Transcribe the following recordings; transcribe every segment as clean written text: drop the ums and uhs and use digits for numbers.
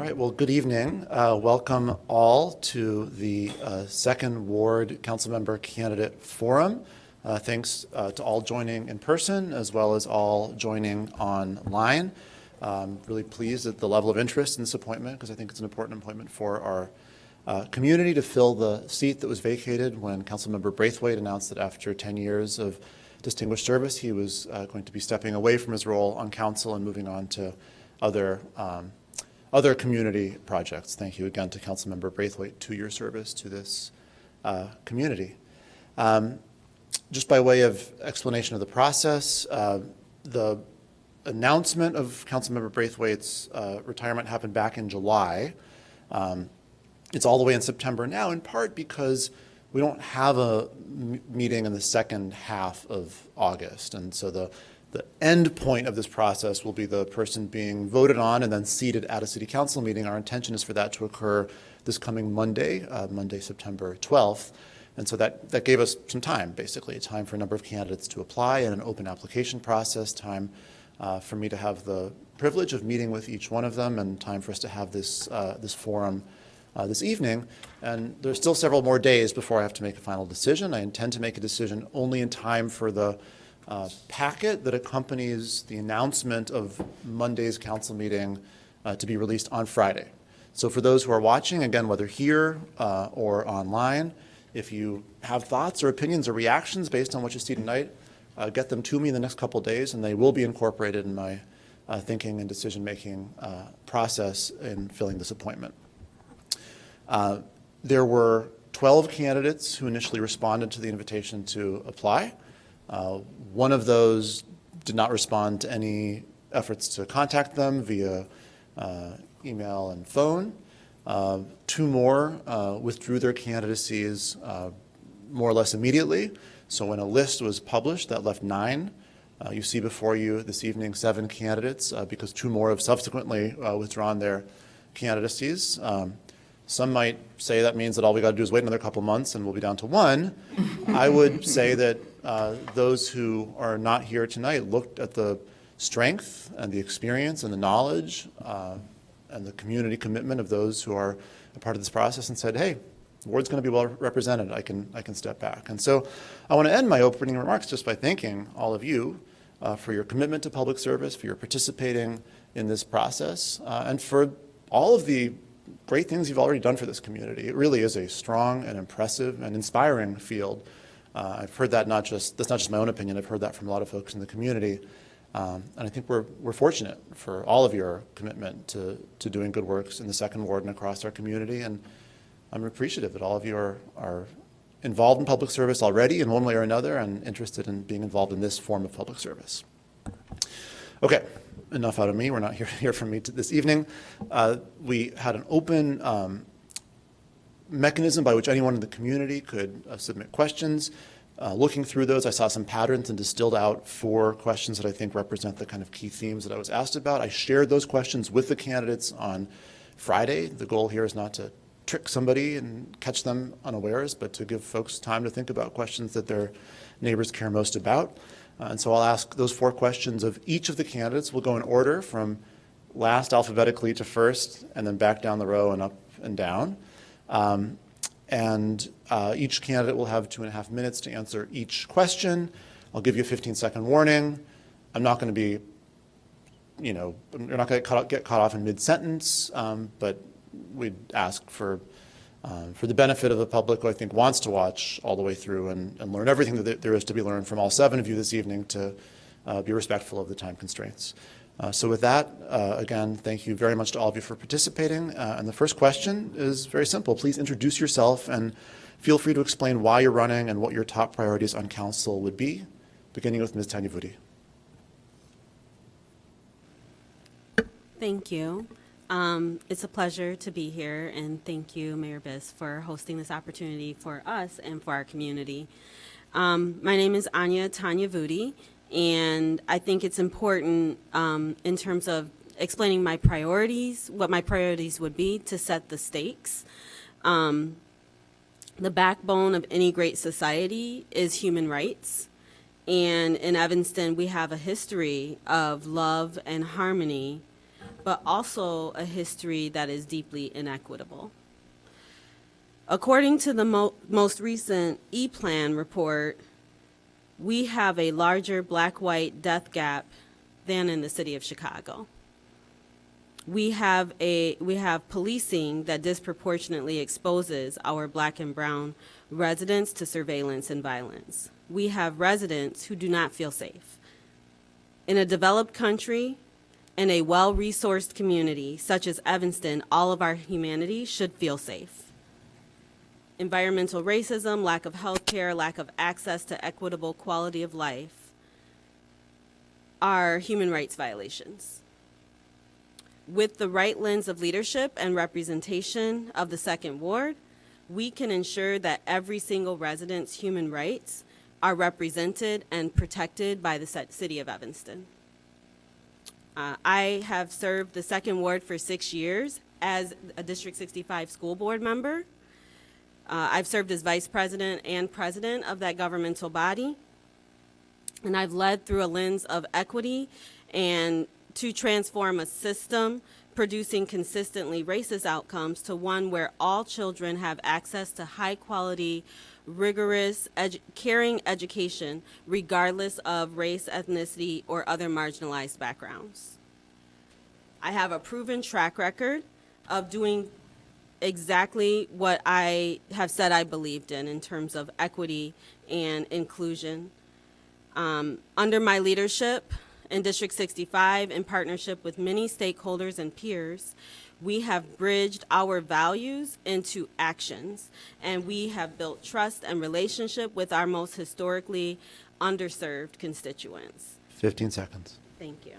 right, well, good evening. Welcome all to the Second Ward Councilmember Candidate Forum. Thanks to all joining in person as well as all joining online. Really pleased at the level of interest in this appointment because I think it's an important appointment for our community to fill the seat that was vacated when Councilmember Braithwaite announced that after 10 years of distinguished service, he was going to be stepping away from his role on council and moving on to other community projects. Thank you again to Councilmember Braithwaite to your service to this community. Just by way of explanation of the process, the announcement of Councilmember Braithwaite's retirement happened back in July. It's all the way in September now, in part because we don't have a meeting in the second half of August. And so the end point of this process will be the person being voted on and then seated at a city council meeting. Our intention is for that to occur this coming Monday, Monday, September 12th. And so that gave us some time, basically, time for a number of candidates to apply and an open application process, time for me to have the privilege of meeting with each one of them, and time for us to have this forum this evening. And there's still several more days before I have to make a final decision. I intend to make a decision only in time for the packet that accompanies the announcement of Monday's council meeting to be released on Friday. So for those who are watching, again, whether here or online, if you have thoughts or opinions or reactions based on what you see tonight, get them to me in the next couple of days, and they will be incorporated in my thinking and decision-making process in filling this appointment. There were 12 candidates who initially responded to the invitation to apply. One of those did not respond to any efforts to contact them via email and phone. Two more withdrew their candidacies more or less immediately. So when a list was published, that left 9. You see before you this evening 7 candidates because 2 more have subsequently withdrawn their candidacies. Some might say that means that all we got to do is wait another couple months and we'll be down to 1. I would say that those who are not here tonight looked at the strength and the experience and the knowledge and the community commitment of those who are a part of this process and said, hey, the ward's going to be well represented. I can step back. And so I want to end my opening remarks just by thanking all of you for your commitment to public service, for your participating in this process, and for all of the great things you've already done for this community. It really is a strong and impressive and inspiring field. I've heard that that's not just my own opinion, I've heard that from a lot of folks in the community. And I think we're fortunate for all of your commitment to doing good works in the Second Ward and across our community. And I'm appreciative that all of you are involved in public service already in one way or another and interested in being involved in this form of public service. Okay. Enough out of me. We're not here to hear from me this evening. We had an open mechanism by which anyone in the community could submit questions. Looking through those, I saw some patterns and distilled out 4 questions that I think represent the kind of key themes that I was asked about. I shared those questions with the candidates on Friday. The goal here is not to trick somebody and catch them unawares, but to give folks time to think about questions that their neighbors care most about. And so I'll ask those 4 questions of each of the candidates. We'll go in order from last alphabetically to first, and then back down the row and up and down. Each candidate will have 2.5 minutes to answer each question. I'll give you a 15-second warning. I'm not going to be, you're not going to get caught off in mid-sentence, but we'd ask for the benefit of the public who I think wants to watch all the way through and learn everything that there is to be learned from all 7 of you this evening to be respectful of the time constraints. So with that, again, thank you very much to all of you for participating. And the first question is very simple. Please introduce yourself and feel free to explain why you're running and what your top priorities on council would be, beginning with Ms. Tanyavudi. Thank you. It's a pleasure to be here, and thank you, Mayor Biss, for hosting this opportunity for us and for our community. My name is Anya Tanyavudi, and I think it's important in terms of explaining my priorities, what my priorities would be to set the stakes. The backbone of any great society is human rights, and in Evanston we have a history of love and harmony but also a history that is deeply inequitable. According to the most recent E-Plan report, we have a larger black-white death gap than in the city of Chicago. We have policing that disproportionately exposes our black and brown residents to surveillance and violence. We have residents who do not feel safe. In a developed country, in a well-resourced community such as Evanston, all of our humanity should feel safe. Environmental racism, lack of health care, lack of access to equitable quality of life are human rights violations. With the right lens of leadership and representation of the Second Ward, we can ensure that every single resident's human rights are represented and protected by the city of Evanston. I have served the Second Ward for 6 years as a District 65 school board member. I've served as vice president and president of that governmental body, and I've led through a lens of equity and to transform a system producing consistently racist outcomes to one where all children have access to high quality, rigorous, caring education, regardless of race, ethnicity, or other marginalized backgrounds. I have a proven track record of doing exactly what I have said I believed in terms of equity and inclusion. Under my leadership in District 65, in partnership with many stakeholders and peers, we have bridged our values into actions, and we have built trust and relationship with our most historically underserved constituents. 15 seconds. Thank you.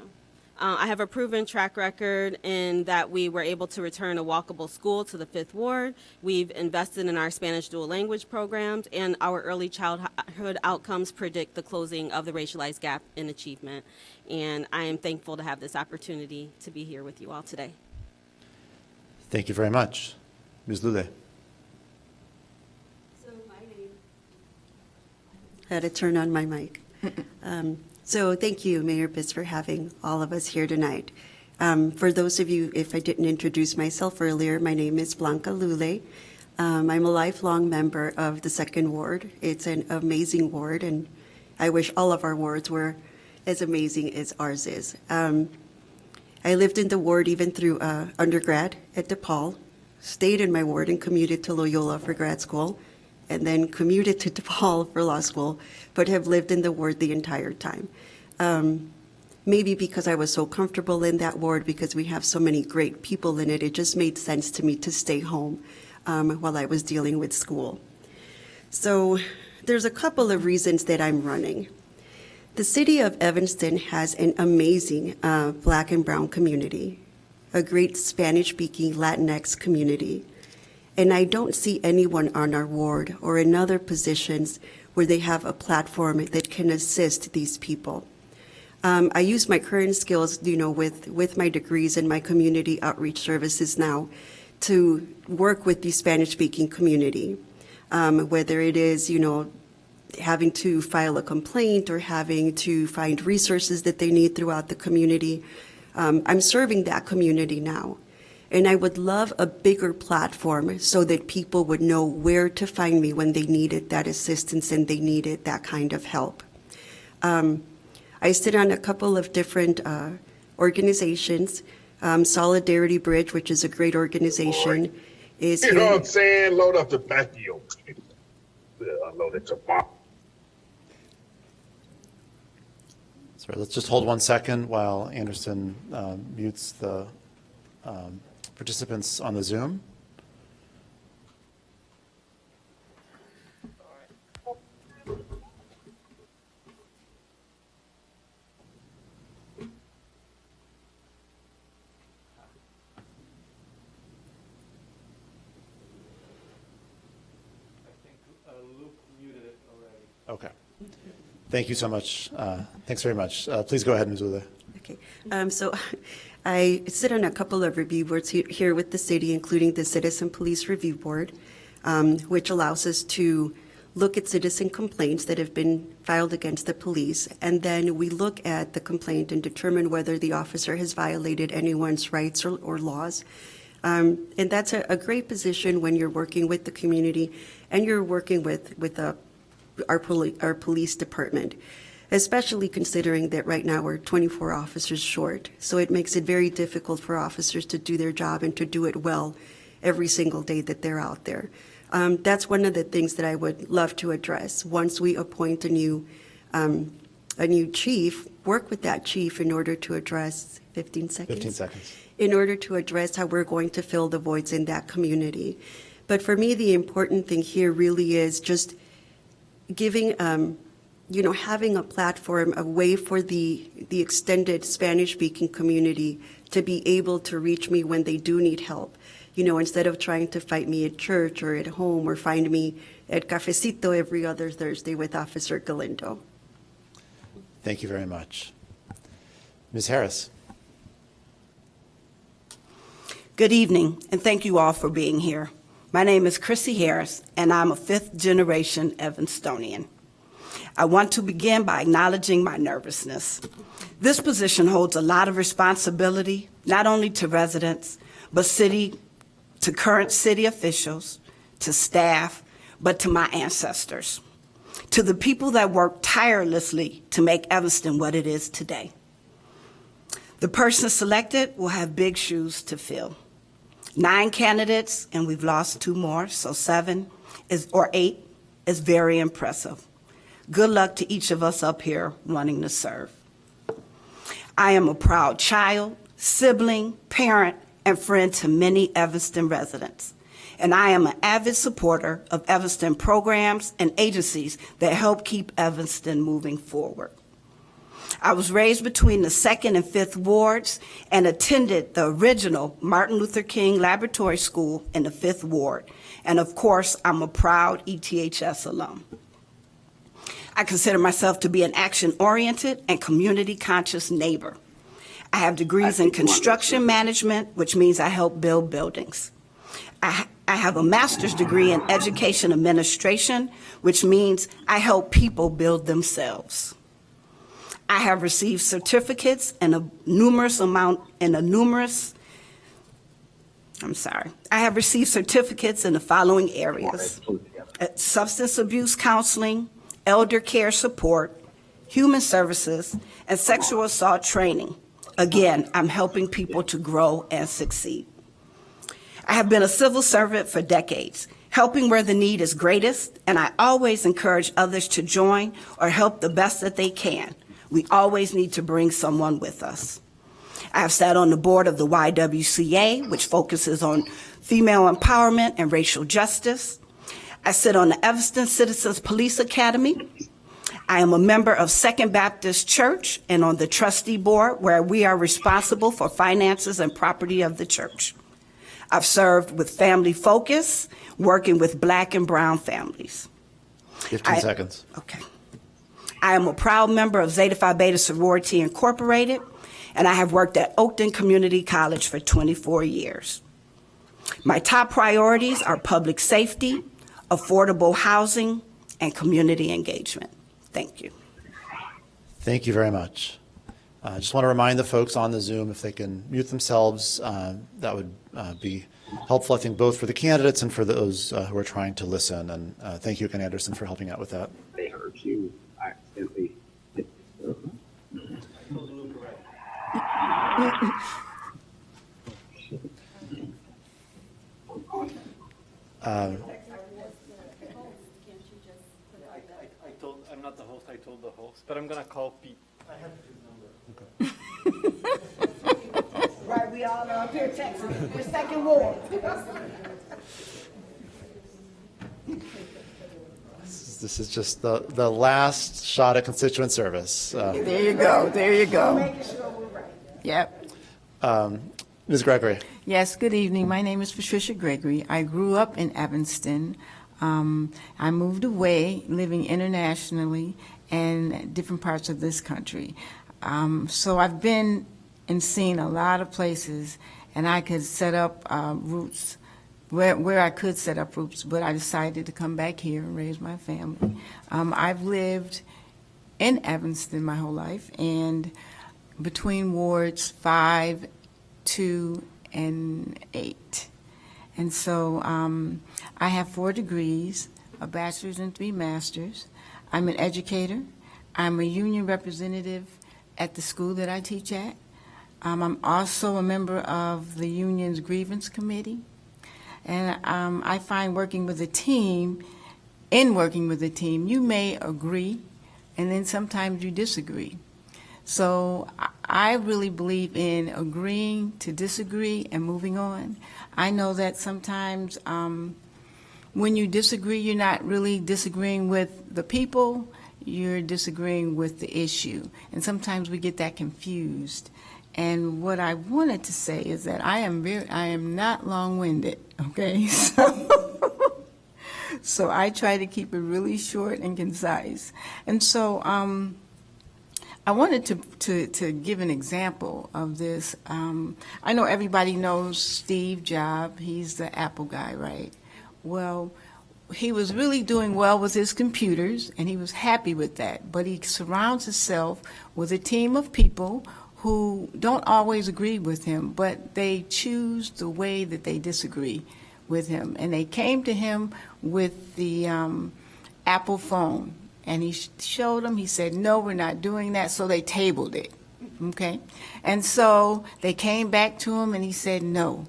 I have a proven track record in that we were able to return a walkable school to the Fifth Ward. We've invested in our Spanish dual language programs, and our early childhood outcomes predict the closing of the racialized gap in achievement. And I am thankful to have this opportunity to be here with you all today. Thank you very much. Ms. Lulay. So my name. I had to turn on my mic. So thank you, Mayor Biss, for having all of us here tonight. For those of you, if I didn't introduce myself earlier, my name is Blanca Lulay. I'm a lifelong member of the Second Ward. It's an amazing ward, and I wish all of our wards were as amazing as ours is. I lived in the ward even through undergrad at DePaul, stayed in my ward and commuted to Loyola for grad school, and then commuted to DePaul for law school, but have lived in the ward the entire time. Maybe because I was so comfortable in that ward, because we have so many great people in it, it just made sense to me to stay home while I was dealing with school. So there's a couple of reasons that I'm running. The city of Evanston has an amazing Black and brown community, a great Spanish-speaking Latinx community, and I don't see anyone on our ward or in other positions where they have a platform that can assist these people. I use my current skills, with my degrees and my community outreach services now to work with the Spanish-speaking community, whether it is, having to file a complaint or having to find resources that they need throughout the community. I'm serving that community now. And I would love a bigger platform so that people would know where to find me when they needed that assistance and they needed that kind of help. I sit on a couple of different organizations. Solidarity Bridge, which is a great organization, is You know what I'm saying? Load up the back of your unload it tomorrow. Sorry, let's just hold 1 second while Anderson mutes the participants on the Zoom. Okay. Thank you so much. Thanks very much. Please go ahead, Ms. Lulay. Okay. So I sit on a couple of review boards here with the city, including the Citizen Police Review Board, which allows us to look at citizen complaints that have been filed against the police, and then we look at the complaint and determine whether the officer has violated anyone's rights or laws. And that's a great position when you're working with the community and you're working with our police department, especially considering that right now we're 24 officers short. So it makes it very difficult for officers to do their job and to do it well every single day that they're out there. That's one of the things that I would love to address. Once we appoint a new chief, work with that chief in order to address 15 seconds. 15 seconds. In order to address how we're going to fill the voids in that community. But for me, the important thing here really is just giving, having a platform, a way for the extended Spanish-speaking community to be able to reach me when they do need help. Instead of trying to fight me at church or at home or find me at Cafecito every other Thursday with Officer Galindo. Thank you very much. Ms. Harris. Good evening, and thank you all for being here. My name is Chrissy Harris, and I'm a fifth-generation Evanstonian. I want to begin by acknowledging my nervousness. This position holds a lot of responsibility, not only to residents, but to current city officials, to staff, but to my ancestors, to the people that work tirelessly to make Evanston what it is today. The person selected will have big shoes to fill. 9 candidates, and we've lost 2 more, so 8 is very impressive. Good luck to each of us up here wanting to serve. I am a proud child, sibling, parent, and friend to many Evanston residents, and I am an avid supporter of Evanston programs and agencies that help keep Evanston moving forward. I was raised between the 2nd and 5th wards and attended the original Martin Luther King Laboratory School in the 5th ward. And of course, I'm a proud ETHS alum. I consider myself to be an action-oriented and community-conscious neighbor. I have degrees in construction management, which means I help build buildings. I have a master's degree in education administration, which means I help people build themselves. I have received certificates I have received certificates in the following areas: substance abuse counseling, elder care support, human services, and sexual assault training. Again, I'm helping people to grow and succeed. I have been a civil servant for decades, helping where the need is greatest, and I always encourage others to join or help the best that they can. We always need to bring someone with us. I have sat on the board of the YWCA, which focuses on female empowerment and racial justice. I sit on the Evanston Citizens Police Academy. I am a member of Second Baptist Church and on the trustee board where we are responsible for finances and property of the church. I've served with Family Focus, working with Black and Brown families. 15 seconds. Okay. I am a proud member of Zeta Phi Beta Sorority Incorporated, and I have worked at Oakton Community College for 24 years. My top priorities are public safety, affordable housing, and community engagement. Thank you. Thank you very much. I just want to remind the folks on the Zoom if they can mute themselves, that would be helpful, I think, both for the candidates and for those who are trying to listen. And thank you, Ken Anderson, for helping out with that. They heard you accidentally. I'm not the host, I told the host, but I'm gonna call Pete. I have his number. Right, we all are up here texting. We're second ward. This is just the last shot at constituent service. There you go. There you go. Making sure we're right. Yep. Ms. Gregory. Yes, good evening. My name is Patricia Gregory. I grew up in Evanston. I moved away, living internationally and different parts of this country. So I've been and seen a lot of places, and I could set up roots where I could set up roots, but I decided to come back here and raise my family. I've lived in Evanston my whole life, and between wards 5, 2, and 8. And so I have 4 degrees, a bachelor's and 3 masters. I'm an educator. I'm a union representative at the school that I teach at. I'm also a member of the union's grievance committee. And I find working with a team, you may agree, and then sometimes you disagree. So I really believe in agreeing to disagree and moving on. I know that sometimes when you disagree, you're not really disagreeing with the people, you're disagreeing with the issue. And sometimes we get that confused. And what I wanted to say is that I am not long-winded, okay? So I try to keep it really short and concise. And so I wanted to give an example of this. I know everybody knows Steve Jobs. He's the Apple guy, right? Well, he was really doing well with his computers, and he was happy with that. But he surrounds himself with a team of people who don't always agree with him, but they choose the way that they disagree with him. And they came to him with the Apple phone, and he showed them. He said, no, we're not doing that, so they tabled it, okay? And so they came back to him, and he said no.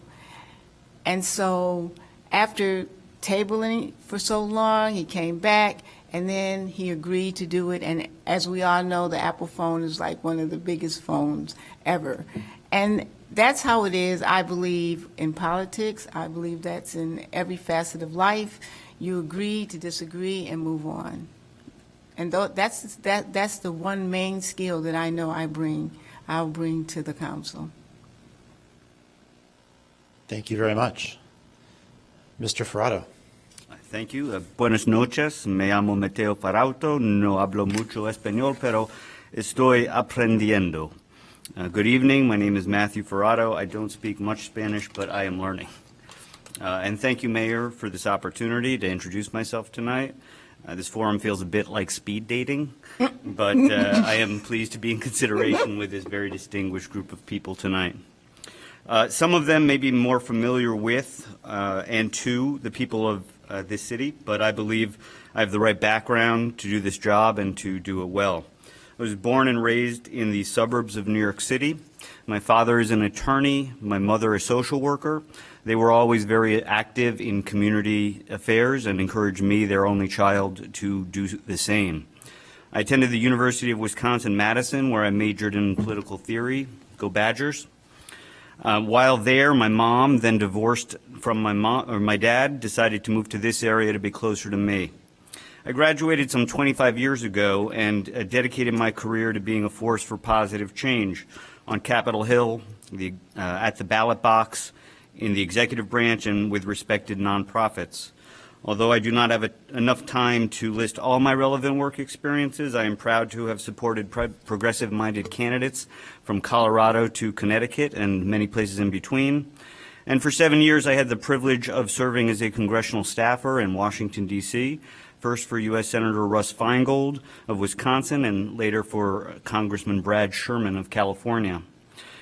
And so after tabling for so long, he came back, and then he agreed to do it. And as we all know, the Apple phone is like one of the biggest phones ever. And that's how it is, I believe, in politics. I believe that's in every facet of life. You agree to disagree and move on. And that's the one main skill that I know I'll bring to the council. Thank you very much. Mr. Ferraro. Thank you. Buenas noches. Me llamo Mateo Farauto. No hablo mucho español, pero estoy aprendiendo. Good evening. My name is Matthew Ferraro. I don't speak much Spanish, but I am learning. And thank you, Mayor, for this opportunity to introduce myself tonight. This forum feels a bit like speed dating, but I am pleased to be in consideration with this very distinguished group of people tonight. Some of them may be more familiar with and to the people of this city, but I believe I have the right background to do this job and to do it well. I was born and raised in the suburbs of New York City. My father is an attorney, my mother a social worker. They were always very active in community affairs and encouraged me, their only child, to do the same. I attended the University of Wisconsin-Madison, where I majored in political theory. Go Badgers. While there, my mom, then divorced from my dad, decided to move to this area to be closer to me. I graduated some 25 years ago and dedicated my career to being a force for positive change on Capitol Hill, at the ballot box, in the executive branch, and with respected nonprofits. Although I do not have enough time to list all my relevant work experiences, I am proud to have supported progressive-minded candidates from Colorado to Connecticut and many places in between. And for 7 years, I had the privilege of serving as a congressional staffer in Washington, D.C., first for U.S. Senator Russ Feingold of Wisconsin and later for Congressman Brad Sherman of California.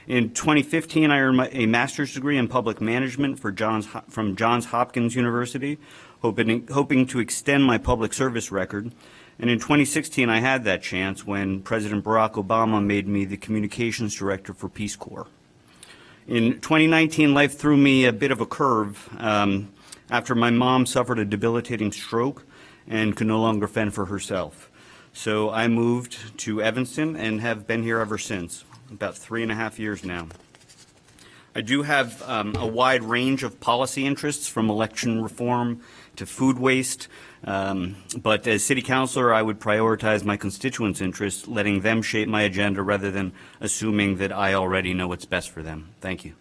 In 2015, I earned a master's degree in public management from Johns Hopkins University, hoping to extend my public service record. And in 2016, I had that chance when President Barack Obama made me the communications director for Peace Corps. In 2019, life threw me a bit of a curve after my mom suffered a debilitating stroke and could no longer fend for herself. So I moved to Evanston and have been here ever since, about 3.5 years now. I do have a wide range of policy interests, from election reform to food waste, but as city councilor, I would prioritize my constituents' interests, letting them shape my agenda rather than assuming that I already know what's best for them. Thank you.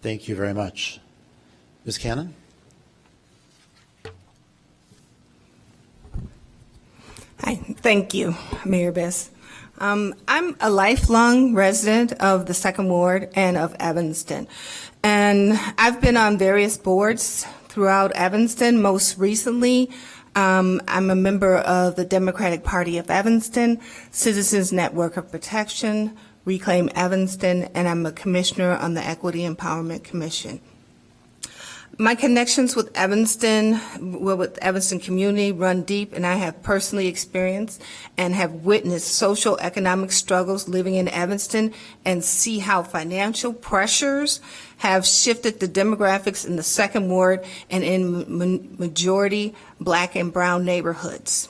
Thank you very much. Ms. Cannon? Hi, thank you, Mayor Bess. I'm a lifelong resident of the Second Ward and of Evanston. And I've been on various boards throughout Evanston. Most recently, I'm a member of the Democratic Party of Evanston, Citizens Network of Protection, Reclaim Evanston, and I'm a commissioner on the Equity Empowerment Commission. My connections with Evanston community run deep, and I have personally experienced and have witnessed social economic struggles living in Evanston and see how financial pressures have shifted the demographics in the Second Ward and in majority Black and brown neighborhoods.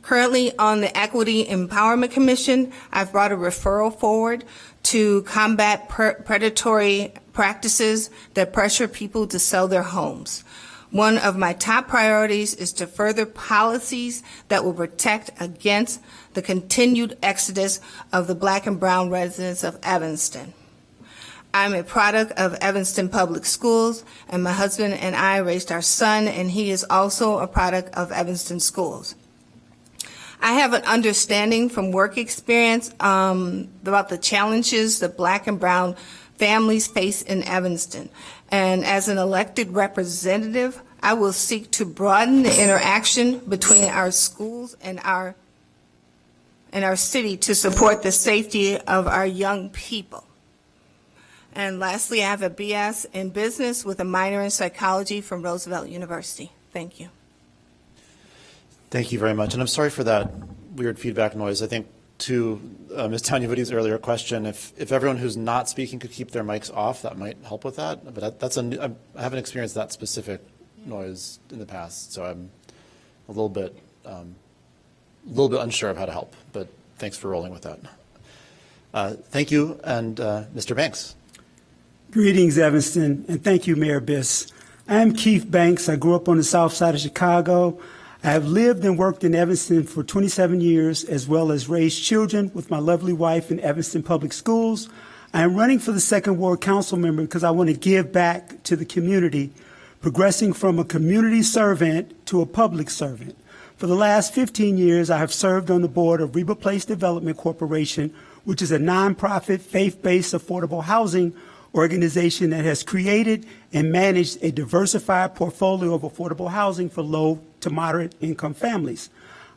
Currently on the Equity Empowerment Commission, I've brought a referral forward to combat predatory practices that pressure people to sell their homes. One of my top priorities is to further policies that will protect against the continued exodus of the Black and brown residents of Evanston. I'm a product of Evanston Public Schools, and my husband and I raised our son, and he is also a product of Evanston schools. I have an understanding from work experience about the challenges that Black and brown families face in Evanston. And as an elected representative, I will seek to broaden the interaction between our schools and our city to support the safety of our young people. And lastly, I have a BS in business with a minor in psychology from Roosevelt University. Thank you. Thank you very much. And I'm sorry for that weird feedback noise. I think to Ms. Tanya Woody's earlier question, if everyone who's not speaking could keep their mics off, that might help with that. But I haven't experienced that specific noise in the past, so I'm a little bit unsure of how to help. But thanks for rolling with that. Thank you, and Mr. Banks. Greetings, Evanston, and thank you, Mayor Biss. I am Keith Banks. I grew up on the south side of Chicago. I have lived and worked in Evanston for 27 years, as well as raised children with my lovely wife in Evanston Public Schools. I am running for the Second Ward Council member because I want to give back to the community, progressing from a community servant to a public servant. For the last 15 years, I have served on the board of Reba Place Development Corporation, which is a nonprofit, faith-based affordable housing organization that has created and managed a diversified portfolio of affordable housing for low to moderate income families.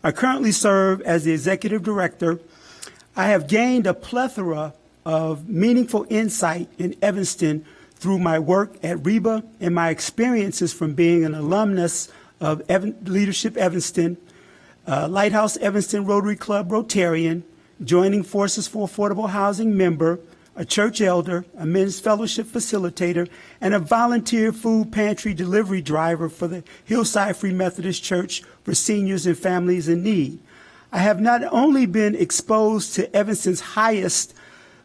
I currently serve as the executive director. I have gained a plethora of meaningful insight in Evanston through my work at Reba and my experiences from being an alumnus of Leadership Evanston, Lighthouse Evanston Rotary Club Rotarian, joining Forces for Affordable Housing member, a church elder, a men's fellowship facilitator, and a volunteer food pantry delivery driver for the Hillside Free Methodist Church for seniors and families in need. I have not only been exposed to Evanston's highest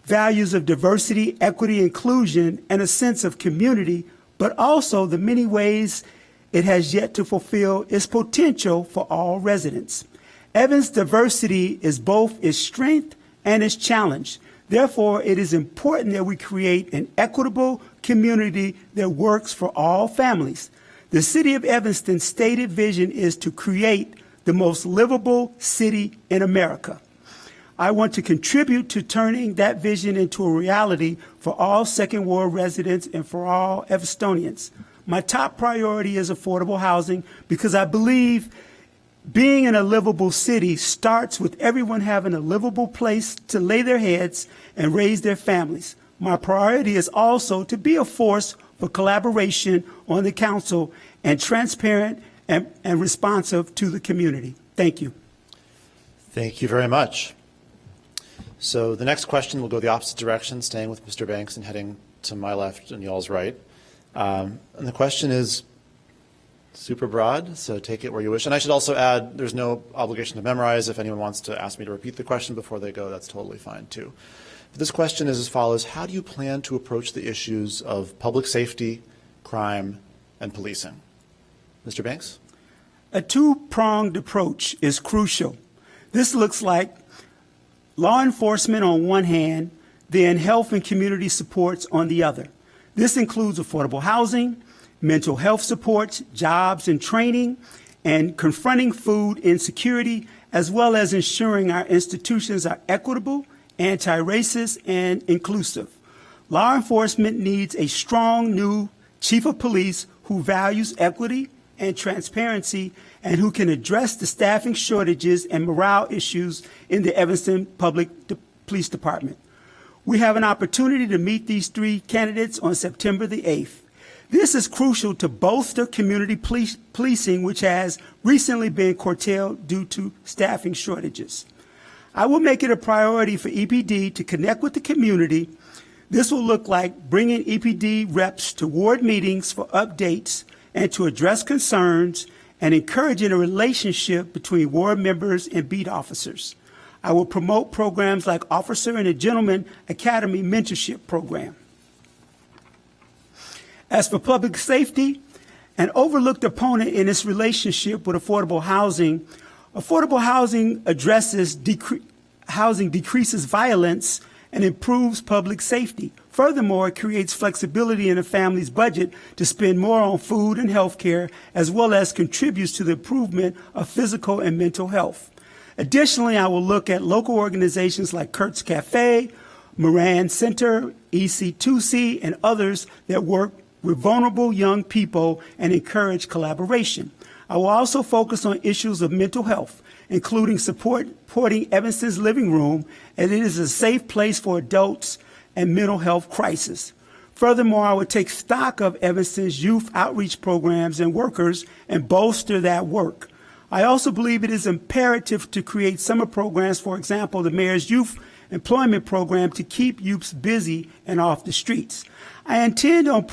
values of diversity, equity, inclusion, and a sense of community, but also the many ways it has yet to fulfill its potential for all residents. Evanston's diversity is both its strength and its challenge. Therefore, it is important that we create an equitable community that works for all families. The City of Evanston's stated vision is to create the most livable city in America. I want to contribute to turning that vision into a reality for all Second Ward residents and for all Evanstonians. My top priority is affordable housing because I believe being in a livable city starts with everyone having a livable place to lay their heads and raise their families. My priority is also to be a force for collaboration on the council and transparent and responsive to the community. Thank you. Thank you very much. So the next question will go the opposite direction, staying with Mr. Banks and heading to my left and y'all's right. And the question is super broad, so take it where you wish. And I should also add, there's no obligation to memorize. If anyone wants to ask me to repeat the question before they go, that's totally fine too. But this question is as follows: how do you plan to approach the issues of public safety, crime, and policing? Mr. Banks? A two-pronged approach is crucial. This looks like law enforcement on one hand, then health and community supports on the other. This includes affordable housing, mental health supports, jobs and training, and confronting food insecurity, as well as ensuring our institutions are equitable, anti-racist, and inclusive. Law enforcement needs a strong new chief of police who values equity and transparency and who can address the staffing shortages and morale issues in the Evanston Police Department. We have an opportunity to meet these three candidates on September the 8th. This is crucial to bolster community policing, which has recently been curtailed due to staffing shortages. I will make it a priority for EPD to connect with the community. This will look like bringing EPD reps to ward meetings for updates and to address concerns and encouraging a relationship between ward members and beat officers. I will promote programs like Officer and a Gentleman Academy Mentorship Program. As for public safety, an overlooked opponent in its relationship with affordable housing addresses housing decreases violence and improves public safety. Furthermore, it creates flexibility in a family's budget to spend more on food and health care, as well as contributes to the improvement of physical and mental health. Additionally, I will look at local organizations like Kurt's Cafe, Moran Center, EC2C, and others that work with vulnerable young people and encourage collaboration. I will also focus on issues of mental health, including supporting Evanston's Living Room, as it is a safe place for adults and mental health crisis. Furthermore, I would take stock of Evanston's youth outreach programs and workers and bolster that work. I also believe it is imperative to create summer programs, for example, the Mayor's Youth Employment Program, to keep youths busy and off the streets. I intend on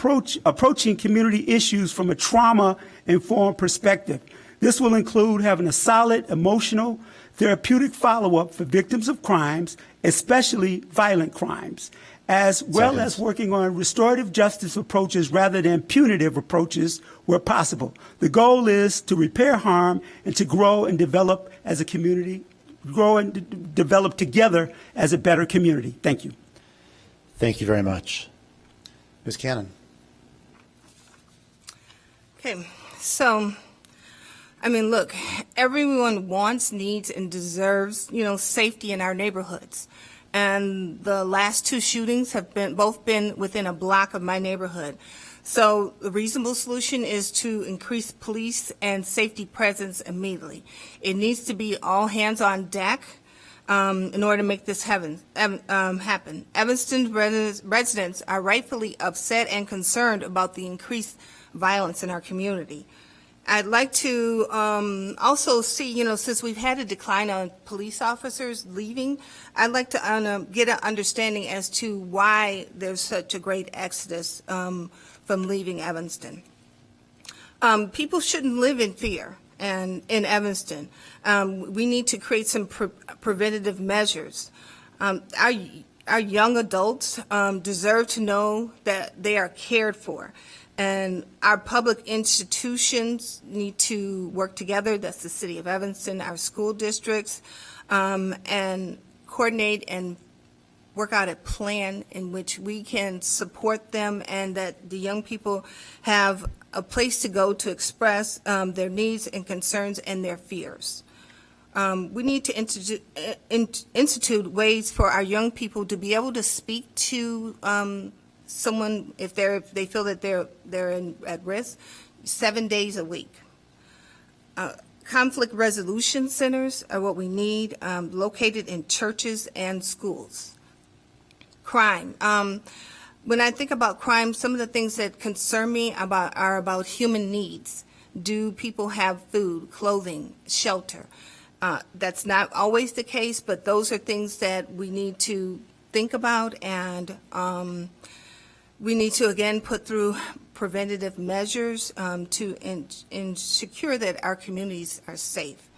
approaching community issues from a trauma-informed perspective. This will include having a solid, emotional, therapeutic follow-up for victims of crimes, especially violent crimes, as well as working on restorative justice approaches rather than punitive approaches where possible. The goal is to repair harm and to grow and develop as a community, grow and develop together as a better community. Thank you. Thank you very much. Ms. Cannon. Okay, so, I mean, look, everyone wants, needs, and deserves, safety in our neighborhoods. And the last two shootings have both been within a block of my neighborhood. So the reasonable solution is to increase police and safety presence immediately. It needs to be all hands on deck in order to make this happen. Evanston residents are rightfully upset and concerned about the increased violence in our community. I'd like to also see, since we've had a decline on police officers leaving, I'd like to get an understanding as to why there's such a great exodus from leaving Evanston. People shouldn't live in fear and in Evanston. We need to create some preventative measures. Our young adults deserve to know that they are cared for. And our public institutions need to work together. That's the City of Evanston, our school districts, and coordinate and work out a plan in which we can support them and that the young people have a place to go to express their needs and concerns and their fears. We need to institute ways for our young people to be able to speak to someone if they feel that they're at risk 7 days a week. Conflict resolution centers are what we need, located in churches and schools. Crime. When I think about crime, some of the things that concern me are about human needs. Do people have food, clothing, shelter? That's not always the case, but those are things that we need to think about, and we need to, again, put through preventative measures to ensure that our communities are safe.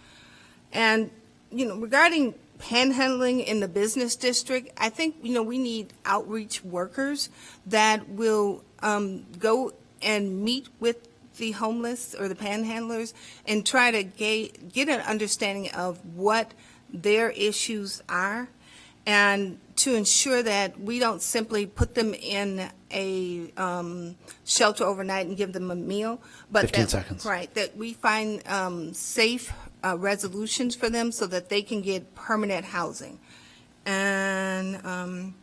And, regarding panhandling in the business district, I think, we need outreach workers that will go and meet with the homeless or the panhandlers and try to get an understanding of what their issues are, and to ensure that we don't simply put them in a shelter overnight and give them a meal, but 15 seconds. Right, that we find safe resolutions for them so that they can get permanent housing. And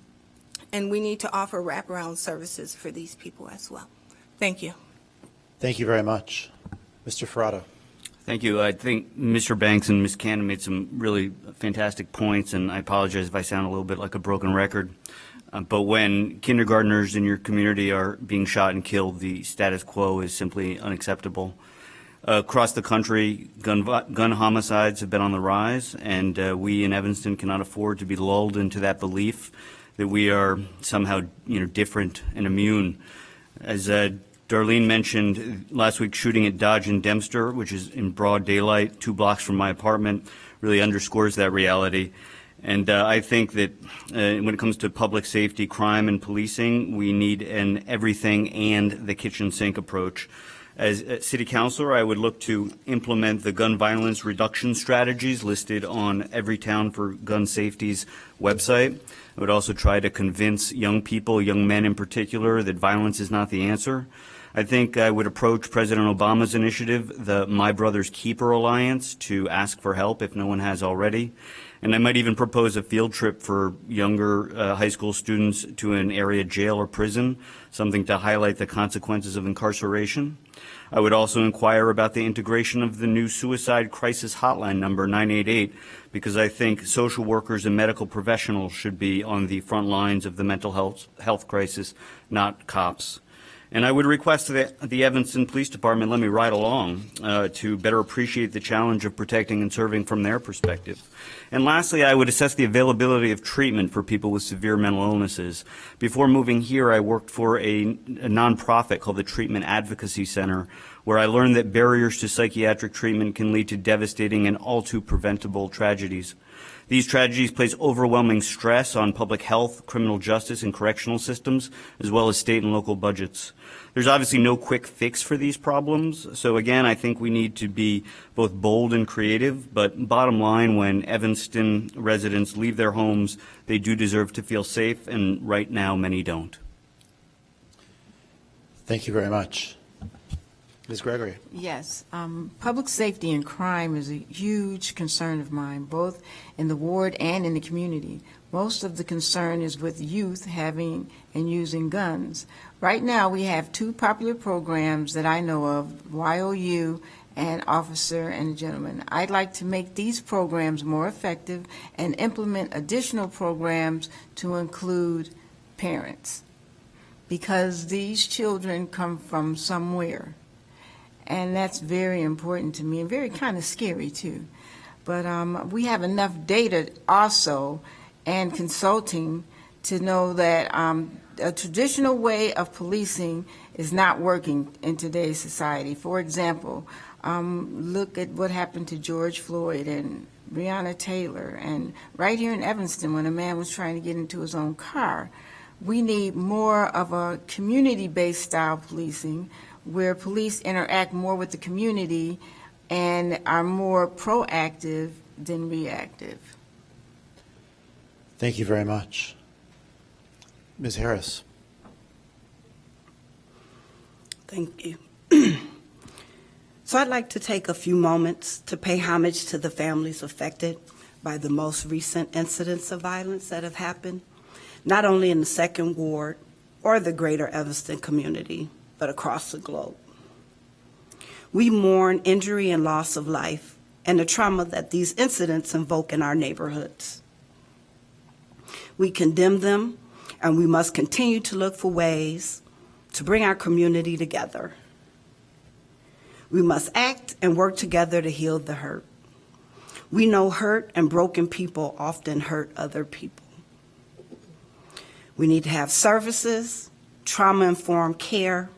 we need to offer wraparound services for these people as well. Thank you. Thank you very much. Mr. Ferrato. Thank you. I think Mr. Banks and Ms. Cannon made some really fantastic points, and I apologize if I sound a little bit like a broken record. But when kindergartners in your community are being shot and killed, the status quo is simply unacceptable. Across the country, gun homicides have been on the rise, and we in Evanston cannot afford to be lulled into that belief that we are somehow, different and immune. As Darlene mentioned, last week's shooting at Dodge and Dempster, which is in broad daylight, 2 blocks from my apartment, really underscores that reality. And I think that when it comes to public safety, crime, and policing, we need an everything and the kitchen sink approach. As a city councilor, I would look to implement the gun violence reduction strategies listed on Every Town for Gun Safety's website. I would also try to convince young people, young men in particular, that violence is not the answer. I think I would approach President Obama's initiative, the My Brother's Keeper Alliance, to ask for help if no one has already. And I might even propose a field trip for younger high school students to an area jail or prison, something to highlight the consequences of incarceration. I would also inquire about the integration of the new suicide crisis hotline number 988, because I think social workers and medical professionals should be on the front lines of the mental health crisis, not cops. And I would request that the Evanston Police Department let me ride along to better appreciate the challenge of protecting and serving from their perspective. And lastly, I would assess the availability of treatment for people with severe mental illnesses. Before moving here, I worked for a nonprofit called the Treatment Advocacy Center, where I learned that barriers to psychiatric treatment can lead to devastating and all too preventable tragedies. These tragedies place overwhelming stress on public health, criminal justice, and correctional systems, as well as state and local budgets. There's obviously no quick fix for these problems, so again, I think we need to be both bold and creative, but bottom line, when Evanston residents leave their homes, they do deserve to feel safe, and right now, many don't. Thank you very much. Ms. Gregory. Yes, public safety and crime is a huge concern of mine, both in the ward and in the community. Most of the concern is with youth having and using guns. Right now, we have 2 popular programs that I know of, YOU and Officer and Gentleman. I'd like to make these programs more effective and implement additional programs to include parents, because these children come from somewhere. And that's very important to me and very kind of scary too. But we have enough data also and consulting to know that a traditional way of policing is not working in today's society. For example, look at what happened to George Floyd and Breonna Taylor, and right here in Evanston when a man was trying to get into his own car. We need more of a community-based style policing, where police interact more with the community and are more proactive than reactive. Thank you very much. Ms. Harris. Thank you. So I'd like to take a few moments to pay homage to the families affected by the most recent incidents of violence that have happened, not only in the 2nd Ward or the greater Evanston community, but across the globe. We mourn injury and loss of life and the trauma that these incidents invoke in our neighborhoods. We condemn them, and we must continue to look for ways to bring our community together. We must act and work together to heal the hurt. We know hurt and broken people often hurt other people. We need to have services, trauma-informed care,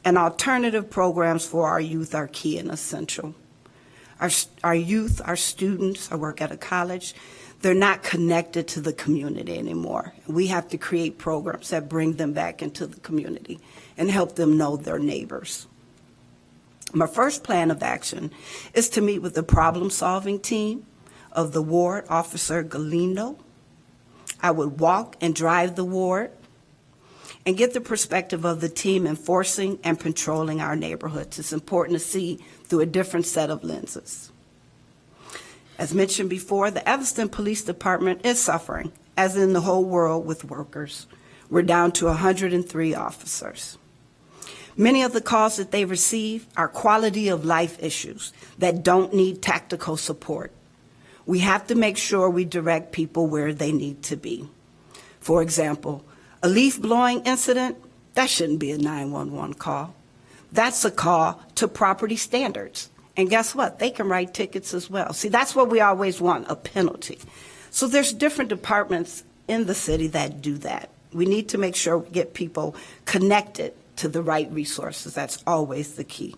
and alternative programs for our youth are key and essential. Our youth, our students, I work at a college, they're not connected to the community anymore. We have to create programs that bring them back into the community and help them know their neighbors. My first plan of action is to meet with the problem-solving team of the ward, Officer Galindo. I would walk and drive the ward and get the perspective of the team enforcing and patrolling our neighborhoods. It's important to see through a different set of lenses. As mentioned before, the Evanston Police Department is suffering, as in the whole world, with workers. We're down to 103 officers. Many of the calls that they receive are quality of life issues that don't need tactical support. We have to make sure we direct people where they need to be. For example, a leaf blowing incident, that shouldn't be a 911 call. That's a call to property standards. And guess what? They can write tickets as well. See, that's what we always want, a penalty. So there's different departments in the city that do that. We need to make sure we get people connected to the right resources. That's always the key.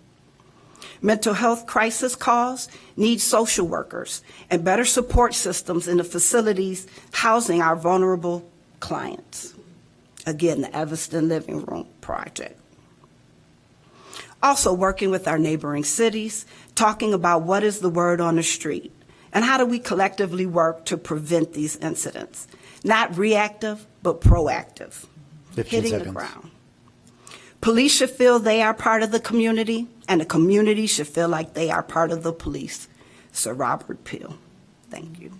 Mental health crisis calls need social workers and better support systems in the facilities housing our vulnerable clients. Again, the Evanston Living Room Project. Also working with our neighboring cities, talking about what is the word on the street and how do we collectively work to prevent these incidents. Not reactive, but proactive. 15 hitting seconds. the ground. Police should feel they are part of the community, and the community should feel like they are part of the police. Sir Robert Peel. Thank you.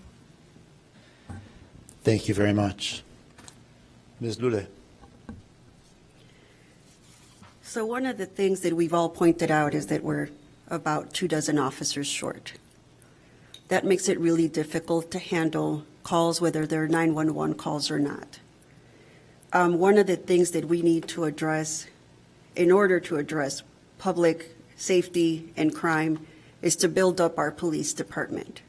Thank you very much. Ms. Lulay. So one of the things that we've all pointed out is that we're about 24 officers short. That makes it really difficult to handle calls, whether they're 911 calls or not. One of the things that we need to address in order to address public safety and crime is to build up our police department.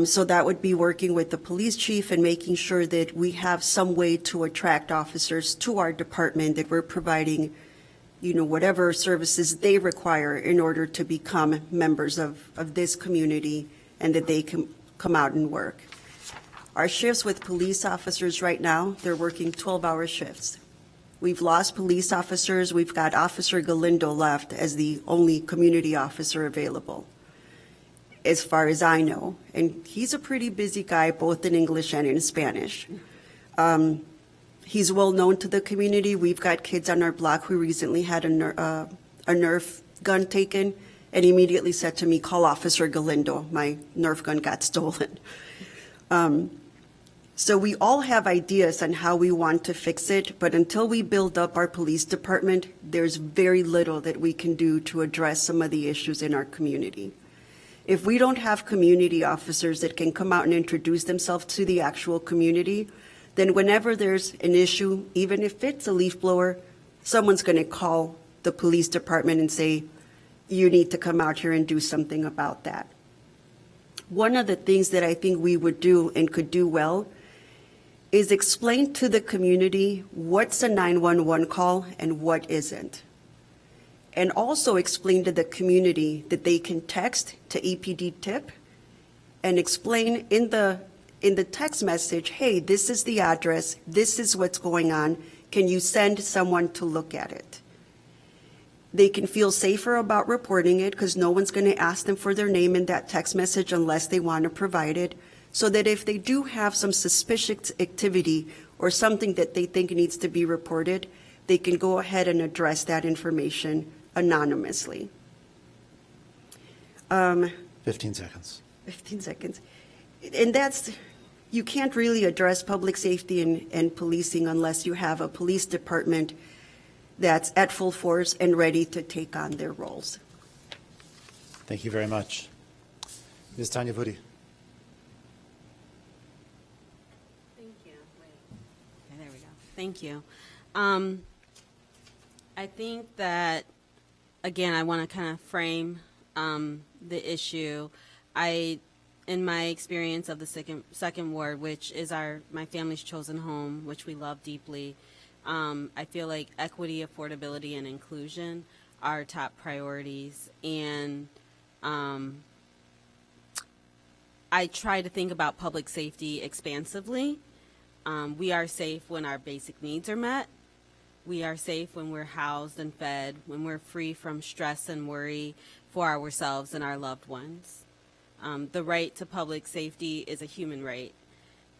So that would be working with the police chief and making sure that we have some way to attract officers to our department, that we're providing, whatever services they require in order to become members of this community and that they can come out and work. Our shifts with police officers right now, they're working 12-hour shifts. We've lost police officers. We've got Officer Galindo left as the only community officer available, as far as I know. And he's a pretty busy guy, both in English and in Spanish. He's well known to the community. We've got kids on our block who recently had a Nerf gun taken and immediately said to me, "Call Officer Galindo. My Nerf gun got stolen." So we all have ideas on how we want to fix it, but until we build up our police department, there's very little that we can do to address some of the issues in our community. If we don't have community officers that can come out and introduce themselves to the actual community, then whenever there's an issue, even if it's a leaf blower, someone's going to call the police department and say, "You need to come out here and do something about that." One of the things that I think we would do and could do well is explain to the community what's a 911 call and what isn't. And also explain to the community that they can text to EPD tip and explain in the text message, "Hey, this is the address, this is what's going on, can you send someone to look at it?" They can feel safer about reporting it because no one's going to ask them for their name in that text message unless they want to provide it, so that if they do have some suspicious activity or something that they think needs to be reported, they can go ahead and address that information anonymously. 15 seconds. 15 seconds. And you can't really address public safety and policing unless you have a police department that's at full force and ready to take on their roles. Thank you very much. Ms. Tanya Vudi. Thank you. Okay, there we go. Thank you. I think that, again, I want to kind of frame the issue. In my experience of the second ward, which is my family's chosen home, which we love deeply, I feel like equity, affordability, and inclusion are top priorities. And I try to think about public safety expansively. We are safe when our basic needs are met. We are safe when we're housed and fed, when we're free from stress and worry for ourselves and our loved ones. The right to public safety is a human right.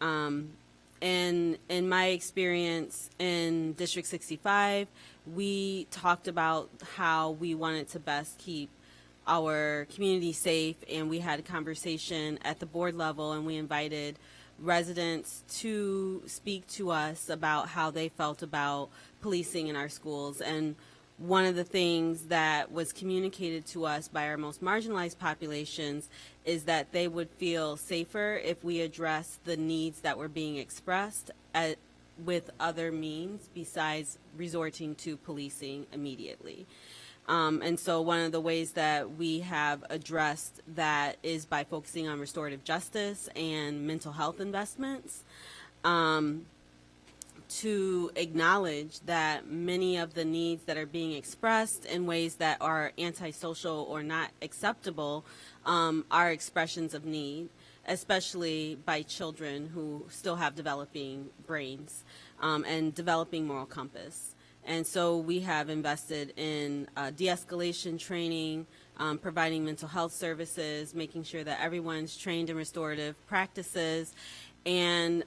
And in my experience in District 65, we talked about how we wanted to best keep our community safe, and we had a conversation at the board level, and we invited residents to speak to us about how they felt about policing in our schools. And one of the things that was communicated to us by our most marginalized populations is that they would feel safer if we addressed the needs that were being expressed with other means besides resorting to policing immediately. And so one of the ways that we have addressed that is by focusing on restorative justice and mental health investments, to acknowledge that many of the needs that are being expressed in ways that are antisocial or not acceptable are expressions of need, especially by children who still have developing brains and developing moral compass. And so we have invested in de-escalation training, providing mental health services, making sure that everyone's trained in restorative practices. And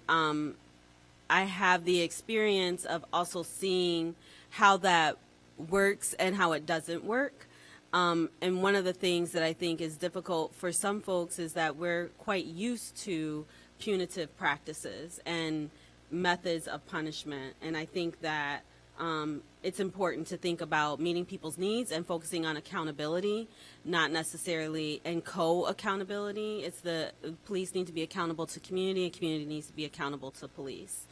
I have the experience of also seeing how that works and how it doesn't work. And one of the things that I think is difficult for some folks is that we're quite used to punitive practices and methods of punishment. And I think that it's important to think about meeting people's needs and focusing on accountability, not necessarily and co-accountability. It's the police need to be accountable to community, and community needs to be accountable to police.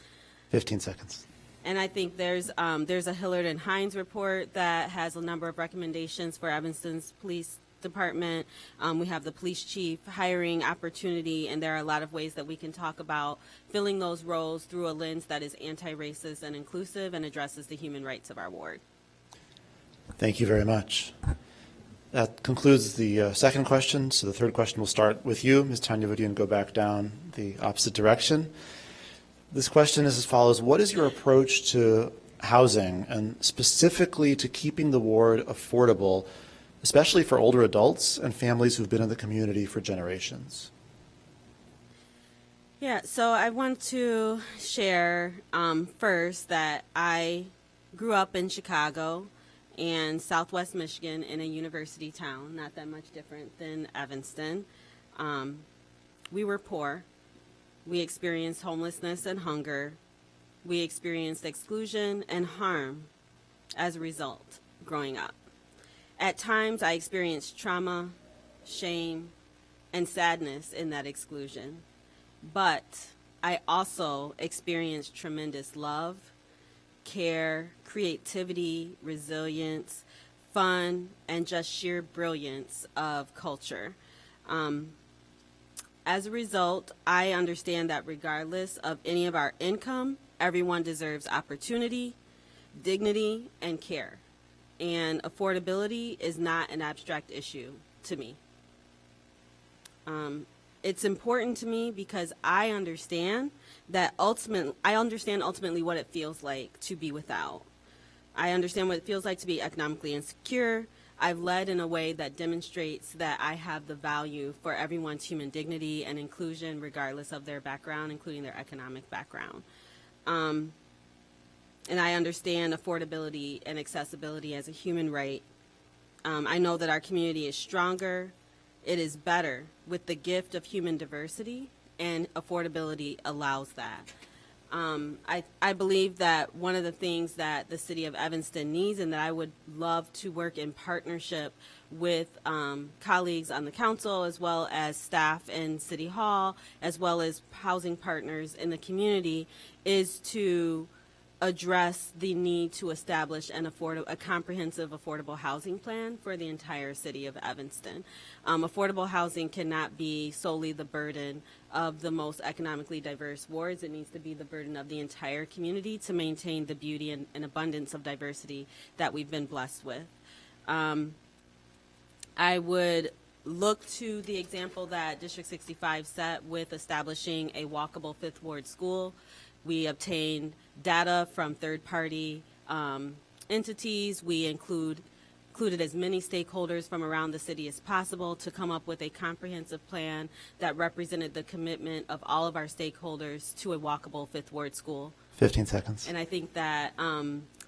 15 seconds. And I think there's a Hillard and Hines report that has a number of recommendations for Evanston's police department. We have the police chief hiring opportunity, and there are a lot of ways that we can talk about filling those roles through a lens that is anti-racist and inclusive and addresses the human rights of our ward. Thank you very much. That concludes the second question. So the third question will start with you, Ms. Tanya Vudi, and go back down the opposite direction. This question is as follows. What is your approach to housing and specifically to keeping the ward affordable, especially for older adults and families who've been in the community for generations? Yeah, so I want to share first that I grew up in Chicago and Southwest Michigan in a university town, not that much different than Evanston. We were poor. We experienced homelessness and hunger. We experienced exclusion and harm as a result growing up. At times, I experienced trauma, shame, and sadness in that exclusion. But I also experienced tremendous love, care, creativity, resilience, fun, and just sheer brilliance of culture. As a result, I understand that regardless of any of our income, everyone deserves opportunity, dignity, and care. And affordability is not an abstract issue to me. It's important to me because I understand ultimately what it feels like to be without. I understand what it feels like to be economically insecure. I've led in a way that demonstrates that I have the value for everyone's human dignity and inclusion regardless of their background, including their economic background. And I understand affordability and accessibility as a human right. I know that our community is stronger, it is better with the gift of human diversity, and affordability allows that. I believe that one of the things that the city of Evanston needs, and that I would love to work in partnership with colleagues on the council, as well as staff in City Hall, as well as housing partners in the community, is to address the need to establish a comprehensive affordable housing plan for the entire city of Evanston. Affordable housing cannot be solely the burden of the most economically diverse wards. It needs to be the burden of the entire community to maintain the beauty and abundance of diversity that we've been blessed with. I would look to the example that District 65 set with establishing a walkable Fifth Ward school. We obtained data from third-party entities. We included as many stakeholders from around the city as possible to come up with a comprehensive plan that represented the commitment of all of our stakeholders to a walkable Fifth Ward school. 15 seconds. And I think that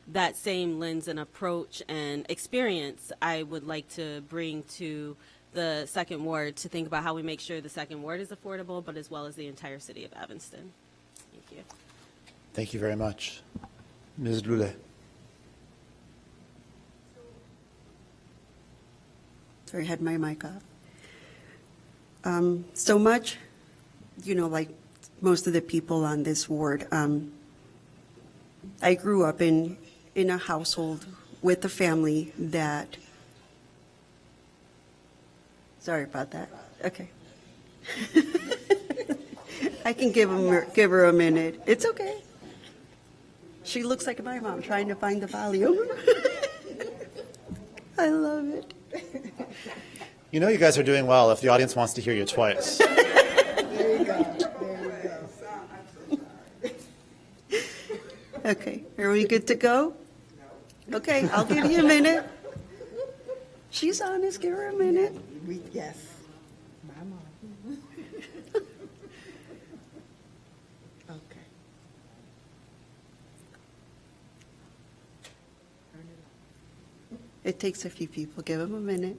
that same lens and approach and experience I would like to bring to the second ward to think about how we make sure the second ward is affordable, but as well as the entire city of Evanston. Thank you. Thank you very much. Ms. Lulay. Sorry, I had my mic off. So much, like most of the people on this ward, I grew up in a household with a family that, sorry about that. Okay. I can give her a minute. It's okay. She looks like my mom trying to find the volume. I love it. You know you guys are doing well if the audience wants to hear you twice. There you go. Okay, are we good to go? Okay, I'll give you a minute. She's honest, give her a minute. Yes. Okay. It takes a few people, give them a minute.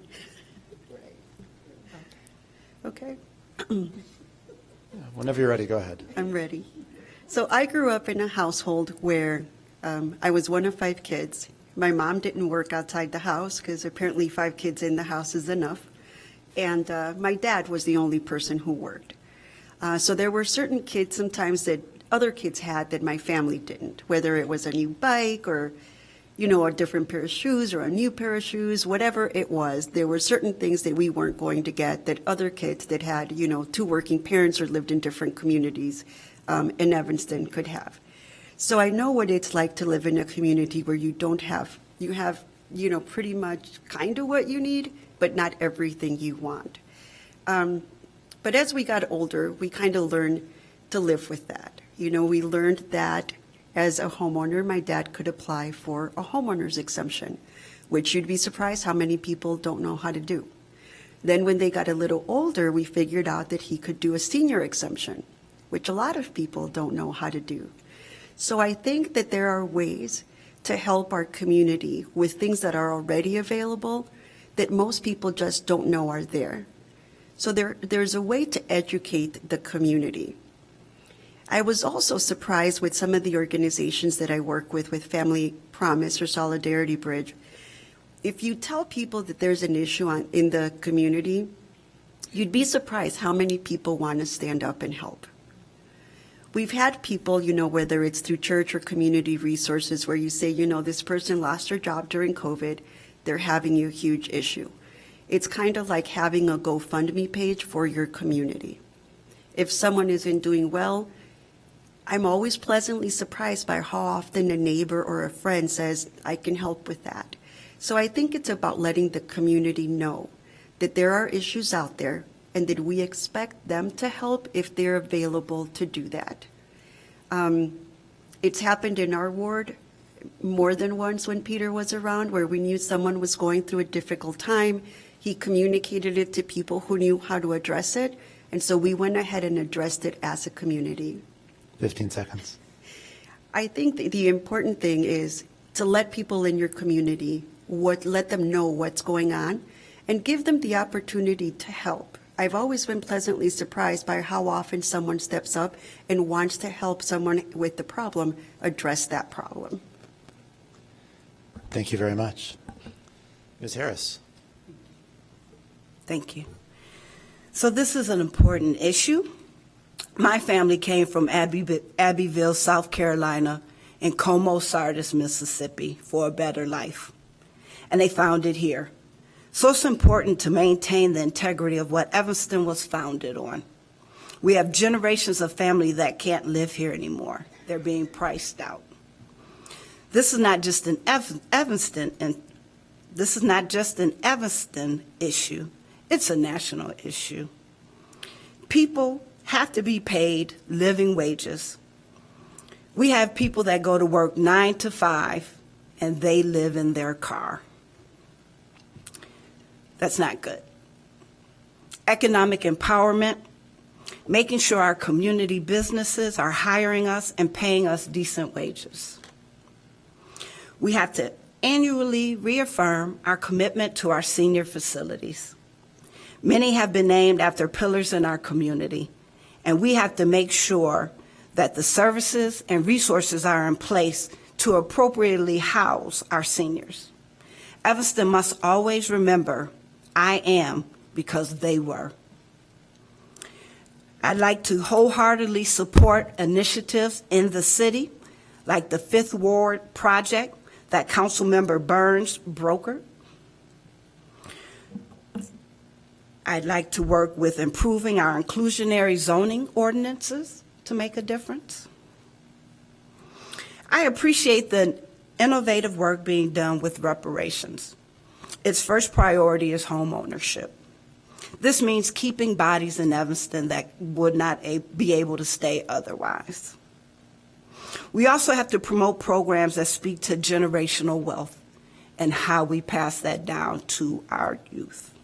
Okay, Whenever you're ready, go ahead. I'm ready. So I grew up in a household where I was one of 5 kids. My mom didn't work outside the house because apparently 5 kids in the house is enough. And my dad was the only person who worked. So there were certain kids sometimes that other kids had that my family didn't, whether it was a new bike or, a different pair of shoes or a new pair of shoes, whatever it was, there were certain things that we weren't going to get that other kids that had, 2 working parents or lived in different communities in Evanston could have. So I know what it's like to live in a community where you have, pretty much kind of what you need, but not everything you want. But as we got older, we kind of learned to live with that. We learned that as a homeowner, my dad could apply for a homeowner's exemption, which you'd be surprised how many people don't know how to do. Then when they got a little older, we figured out that he could do a senior exemption, which a lot of people don't know how to do. So I think that there are ways to help our community with things that are already available that most people just don't know are there. So there's a way to educate the community. I was also surprised with some of the organizations that I work with Family Promise or Solidarity Bridge. If you tell people that there's an issue in the community, you'd be surprised how many people want to stand up and help. We've had people, whether it's through church or community resources, where you say, this person lost their job during COVID, they're having a huge issue. It's kind of like having a GoFundMe page for your community. If someone isn't doing well, I'm always pleasantly surprised by how often a neighbor or a friend says, I can help with that. So I think it's about letting the community know that there are issues out there and that we expect them to help if they're available to do that. It's happened in our ward more than once when Peter was around, where we knew someone was going through a difficult time. He communicated it to people who knew how to address it, and so we went ahead and addressed it as a community. 15 seconds. I think the important thing is to let people in your community, let them know what's going on, and give them the opportunity to help. I've always been pleasantly surprised by how often someone steps up and wants to help someone with the problem address that problem. Thank you very much. Ms. Harris. Thank you. So this is an important issue. My family came from Abbeville, South Carolina, and Como, Sardis, Mississippi, for a better life. And they found it here. So it's important to maintain the integrity of what Evanston was founded on. We have generations of family that can't live here anymore. They're being priced out. This is not just an Evanston, and this is not just an Evanston issue. It's a national issue. People have to be paid living wages. We have people that go to work 9 to 5 and they live in their car. That's not good. Economic empowerment, making sure our community businesses are hiring us and paying us decent wages. We have to annually reaffirm our commitment to our senior facilities. Many have been named after pillars in our community, and we have to make sure that the services and resources are in place to appropriately house our seniors. Evanston must always remember, I am because they were. I'd like to wholeheartedly support initiatives in the city, like the Fifth Ward project that Councilmember Burns brokered. I'd like to work with improving our inclusionary zoning ordinances to make a difference. I appreciate the innovative work being done with reparations. Its first priority is home ownership. This means keeping bodies in Evanston that would not be able to stay otherwise. We also have to promote programs that speak to generational wealth and how we pass that down to our youth.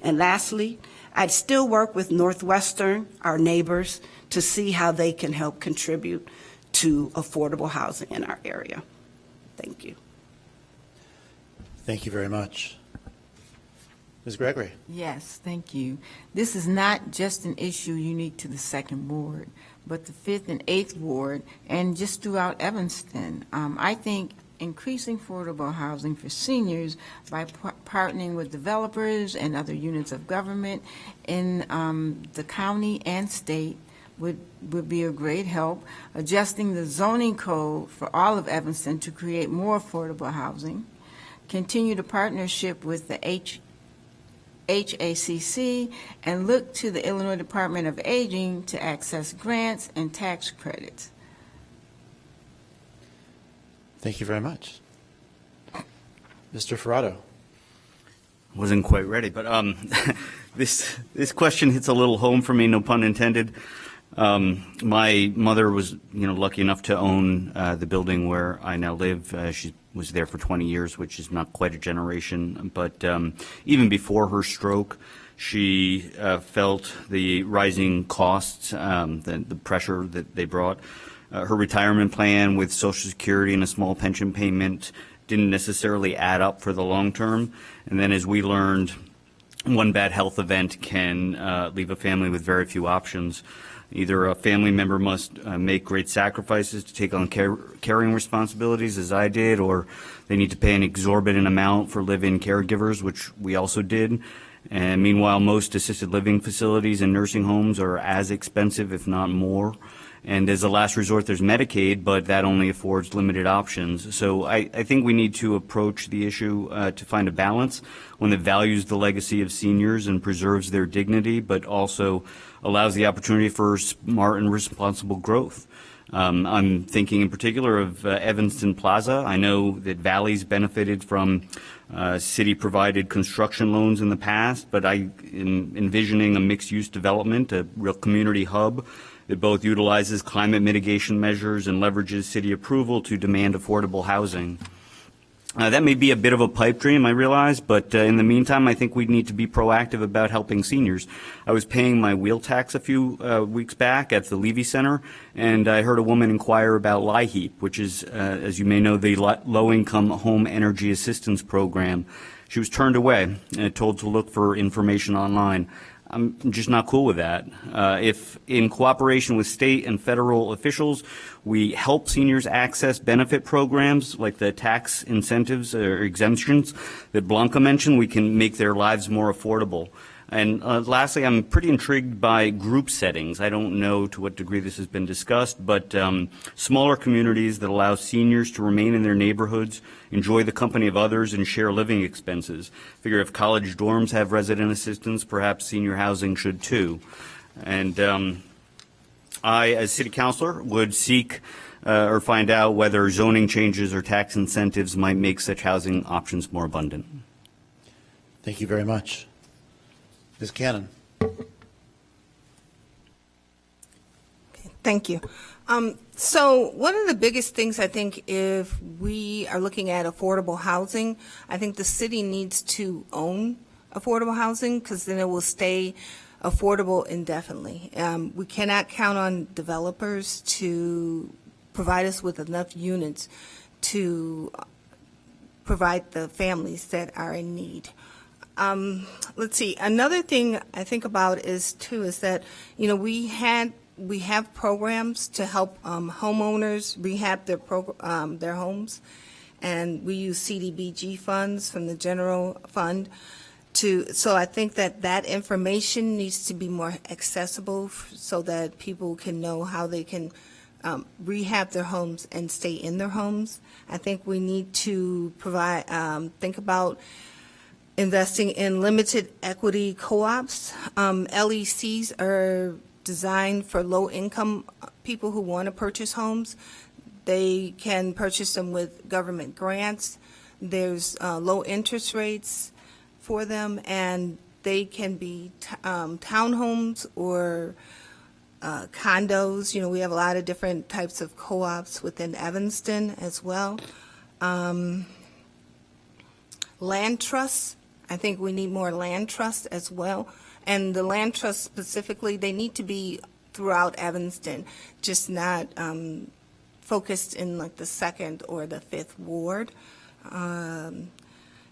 And lastly, I'd still work with Northwestern, our neighbors, to see how they can help contribute to affordable housing in our area. Thank you. Thank you very much. Ms. Gregory. Yes, thank you. This is not just an issue unique to the Second Ward, but the Fifth and Eighth Ward, and just throughout Evanston. I think increasing affordable housing for seniors by partnering with developers and other units of government in the county and state would be a great help. Adjusting the zoning code for all of Evanston to create more affordable housing. Continue the partnership with the HACC and look to the Illinois Department of Aging to access grants and tax credits. Thank you very much. Mr. Ferrato. Wasn't quite ready, but this question hits a little home for me, no pun intended. My mother was, lucky enough to own the building where I now live. She was there for 20 years, which is not quite a generation. But even before her stroke, she felt the rising costs, the pressure that they brought. Her retirement plan with Social Security and a small pension payment didn't necessarily add up for the long term. And then as we learned, one bad health event can leave a family with very few options. Either a family member must make great sacrifices to take on caring responsibilities, as I did, or they need to pay an exorbitant amount for live-in caregivers, which we also did. And meanwhile, most assisted living facilities and nursing homes are as expensive, if not more. And as a last resort, there's Medicaid, but that only affords limited options. So I think we need to approach the issue to find a balance, one that values the legacy of seniors and preserves their dignity, but also allows the opportunity for smart and responsible growth. I'm thinking in particular of Evanston Plaza. I know that Valley's benefited from city-provided construction loans in the past, but I am envisioning a mixed-use development, a real community hub that both utilizes climate mitigation measures and leverages city approval to demand affordable housing. That may be a bit of a pipe dream, I realize, but in the meantime, I think we need to be proactive about helping seniors. I was paying my wheel tax a few weeks back at the Levy Center, and I heard a woman inquire about LIHEAP, which is, as you may know, the Low-Income Home Energy Assistance Program. She was turned away and told to look for information online. I'm just not cool with that. If, in cooperation with state and federal officials, we help seniors access benefit programs like the tax incentives or exemptions that Blanca mentioned, we can make their lives more affordable. And lastly, I'm pretty intrigued by group settings. I don't know to what degree this has been discussed, but smaller communities that allow seniors to remain in their neighborhoods, enjoy the company of others, and share living expenses. Figure if college dorms have resident assistance, perhaps senior housing should too. And I, as city councilor, would seek or find out whether zoning changes or tax incentives might make such housing options more abundant. Thank you very much. Ms. Cannon. Thank you. So one of the biggest things I think if we are looking at affordable housing, I think the city needs to own affordable housing because then it will stay affordable indefinitely. We cannot count on developers to provide us with enough units to provide the families that are in need. Let's see. Another thing I think about is that we have programs to help homeowners rehab their homes, and we use CDBG funds from the general fund so I think that information needs to be more accessible so that people can know how they can rehab their homes and stay in their homes. I think we need to think about investing in limited equity co-ops. LECs are designed for low-income people who want to purchase homes. They can purchase them with government grants. There's low interest rates for them, and they can be townhomes or condos. We have a lot of different types of co-ops within Evanston as well. Land trusts. I think we need more land trusts as well. And the land trusts specifically, they need to be throughout Evanston, just not focused in like the 2nd or the 5th ward.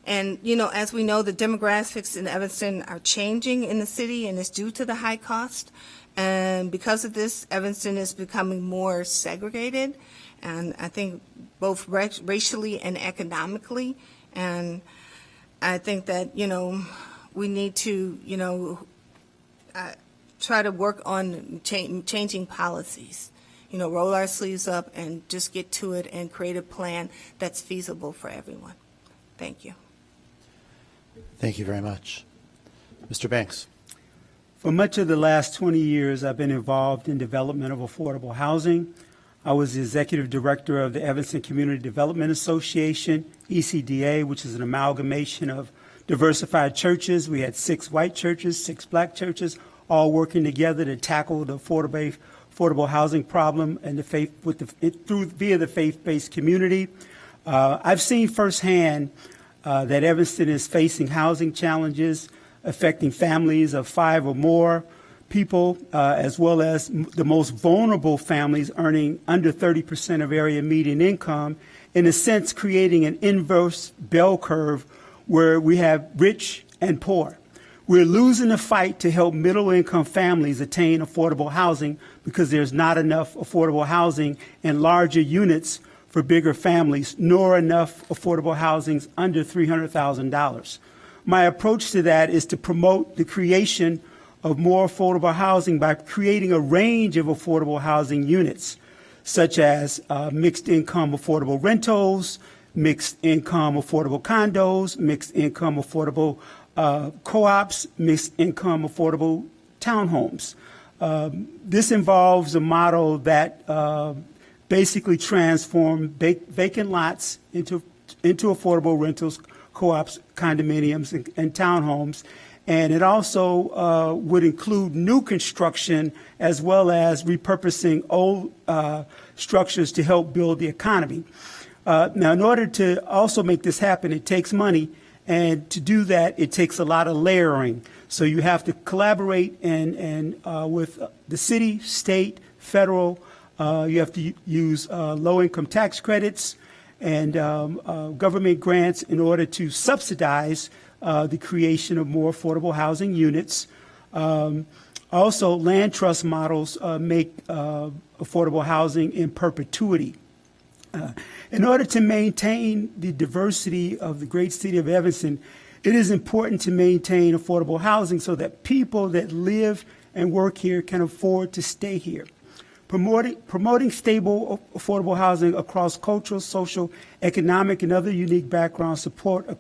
And, as we know, the demographics in Evanston are changing in the city, and it's due to the high cost. And because of this, Evanston is becoming more segregated, and I think both racially and economically. And I think that, we need to, try to work on changing policies. Roll our sleeves up and just get to it and create a plan that's feasible for everyone. Thank you. Thank you very much. Mr. Banks. For much of the last 20 years, I've been involved in development of affordable housing. I was the executive director of the Evanston Community Development Association, ECDA, which is an amalgamation of diversified churches. We had 6 white churches, 6 black churches, all working together to tackle the affordable housing problem and via the faith-based community. I've seen firsthand that Evanston is facing housing challenges affecting families of 5 or more people, as well as the most vulnerable families earning under 30% of area median income, in a sense creating an inverse bell curve where we have rich and poor. We're losing the fight to help middle-income families attain affordable housing because there's not enough affordable housing in larger units for bigger families, nor enough affordable housings under $300,000. My approach to that is to promote the creation of more affordable housing by creating a range of affordable housing units, such as mixed-income affordable rentals, mixed-income affordable condos, mixed-income affordable co-ops, mixed-income affordable townhomes. This involves a model that basically transforms vacant lots into affordable rentals, co-ops, condominiums, and townhomes. And it also would include new construction as well as repurposing old structures to help build the economy. Now, in order to also make this happen, it takes money. And to do that, it takes a lot of layering. So you have to collaborate and with the city, state, federal. You have to use low-income tax credits and government grants in order to subsidize the creation of more affordable housing units. Also, land trust models make affordable housing in perpetuity. In order to maintain the diversity of the great city of Evanston, it is important to maintain affordable housing so that people that live and work here can afford to stay here. Promoting stable, affordable housing across cultural, social, economic, and other unique backgrounds support a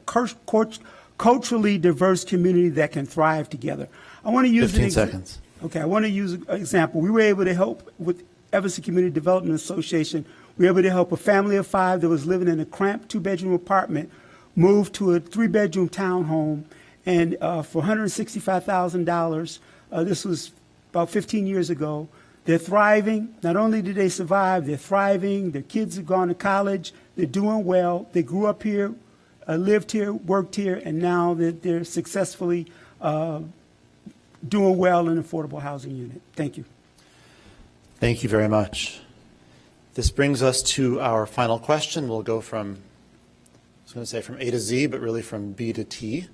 culturally diverse community that can thrive together. I want to use 15 seconds. Okay, I want to use an example. We were able to help with Evanston Community Development Association. We were able to help a family of 5 that was living in a cramped 2-bedroom apartment move to a 3-bedroom townhome, and for $165,000. This was about 15 years ago. They're thriving. Not only did they survive, they're thriving. Their kids have gone to college. They're doing well. They grew up here, lived here, worked here, and now they're successfully doing well in an affordable housing unit. Thank you. Thank you very much. This brings us to our final question. We'll go from, I was going to say from A to Z, but really from B to T,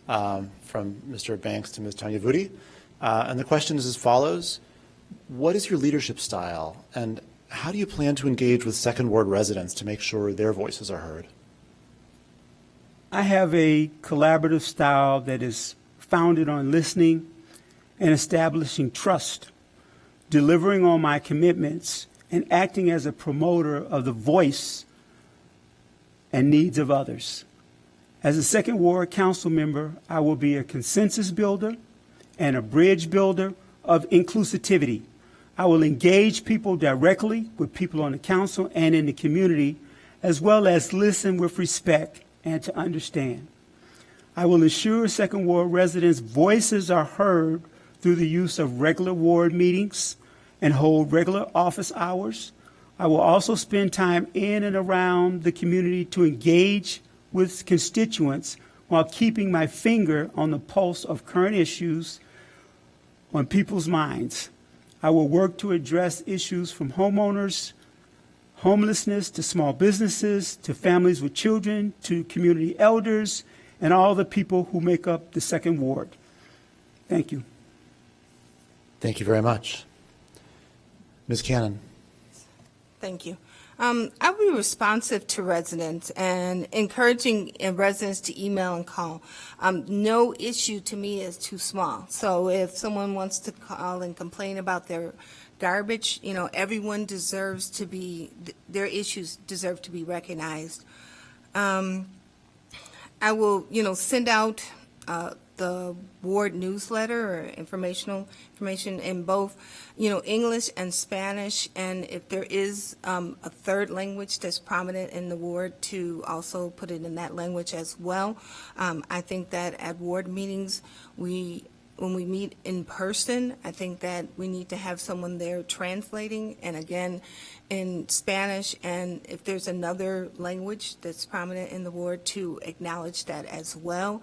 from Mr. Banks to Ms. Tanya Vudi. And the question is as follows. What is your leadership style, and how do you plan to engage with Second Ward residents to make sure their voices are heard? I have a collaborative style that is founded on listening and establishing trust, delivering on my commitments, and acting as a promoter of the voice and needs of others. As a Second Ward Council member, I will be a consensus builder and a bridge builder of inclusivity. I will engage people directly with people on the council and in the community, as well as listen with respect and to understand. I will ensure Second Ward residents' voices are heard through the use of regular ward meetings and hold regular office hours. I will also spend time in and around the community to engage with constituents while keeping my finger on the pulse of current issues on people's minds. I will work to address issues from homeowners, homelessness, to small businesses, to families with children, to community elders, and all the people who make up the Second Ward. Thank you. Thank you very much. Ms. Cannon. Thank you. I'll be responsive to residents and encouraging residents to email and call. No issue to me is too small. So if someone wants to call and complain about their garbage, everyone deserves to be, their issues deserve to be recognized. I will, send out the ward newsletter or information in both, English and Spanish. And if there is a third language that's prominent in the ward, to also put it in that language as well. I think that at ward meetings, when we meet in person, I think that we need to have someone there translating, and again, in Spanish, and if there's another language that's prominent in the ward, to acknowledge that as well.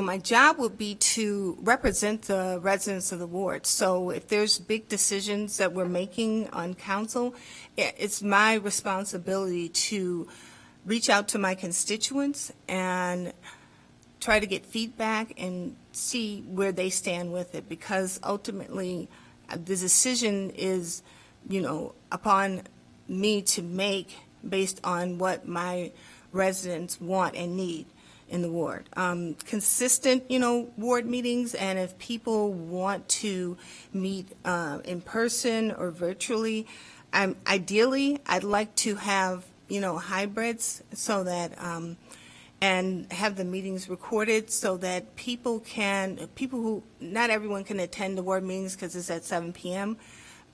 My job will be to represent the residents of the ward. So if there's big decisions that we're making on council, it's my responsibility to reach out to my constituents and try to get feedback and see where they stand with it, because ultimately the decision is, upon me to make based on what my residents want and need in the ward. Consistent, ward meetings, and if people want to meet in person or virtually, ideally I'd like to have, hybrids, so that and have the meetings recorded so that not everyone can attend the ward meetings because it's at 7 p.m.,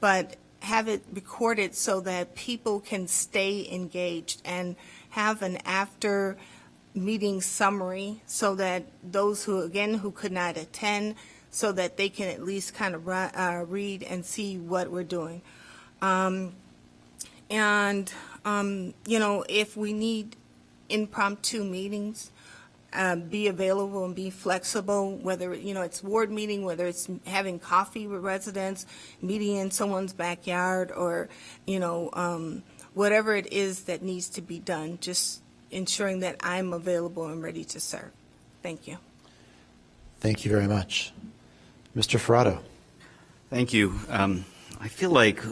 but have it recorded so that people can stay engaged, and have an after meeting summary so that those who could not attend, so that they can at least kind of read and see what we're doing. If we need impromptu meetings, be available and be flexible, whether it's ward meeting, whether it's having coffee with residents, meeting in someone's backyard, or whatever it is that needs to be done, just ensuring that I'm available and ready to serve. Thank you. Thank you very much. Mr. Ferrato. Thank you. I feel like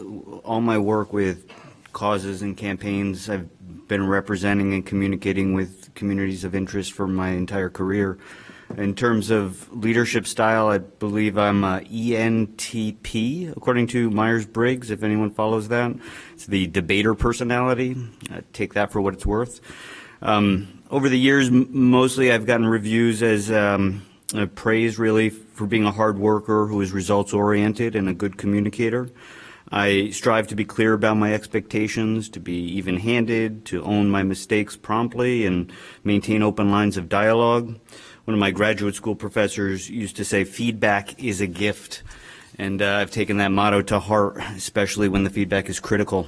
all my work with causes and campaigns, I've been representing and communicating with communities of interest for my entire career. In terms of leadership style, I believe I'm ENTP, according to Myers-Briggs, if anyone follows that. It's the debater personality. Take that for what it's worth. Over the years, mostly I've gotten reviews as praise, really, for being a hard worker who is results-oriented and a good communicator. I strive to be clear about my expectations, to be even-handed, to own my mistakes promptly, and maintain open lines of dialogue. One of my graduate school professors used to say, feedback is a gift, and I've taken that motto to heart, especially when the feedback is critical.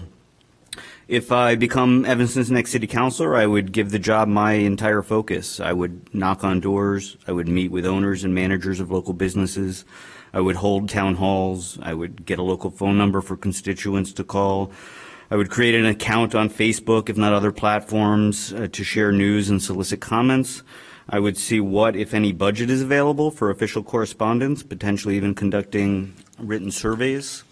If I become Evanston's next city councilor, I would give the job my entire focus. I would knock on doors. I would meet with owners and managers of local businesses. I would hold town halls. I would get a local phone number for constituents to call. I would create an account on Facebook, if not other platforms, to share news and solicit comments. I would see what, if any, budget is available for official correspondence, potentially even conducting written surveys.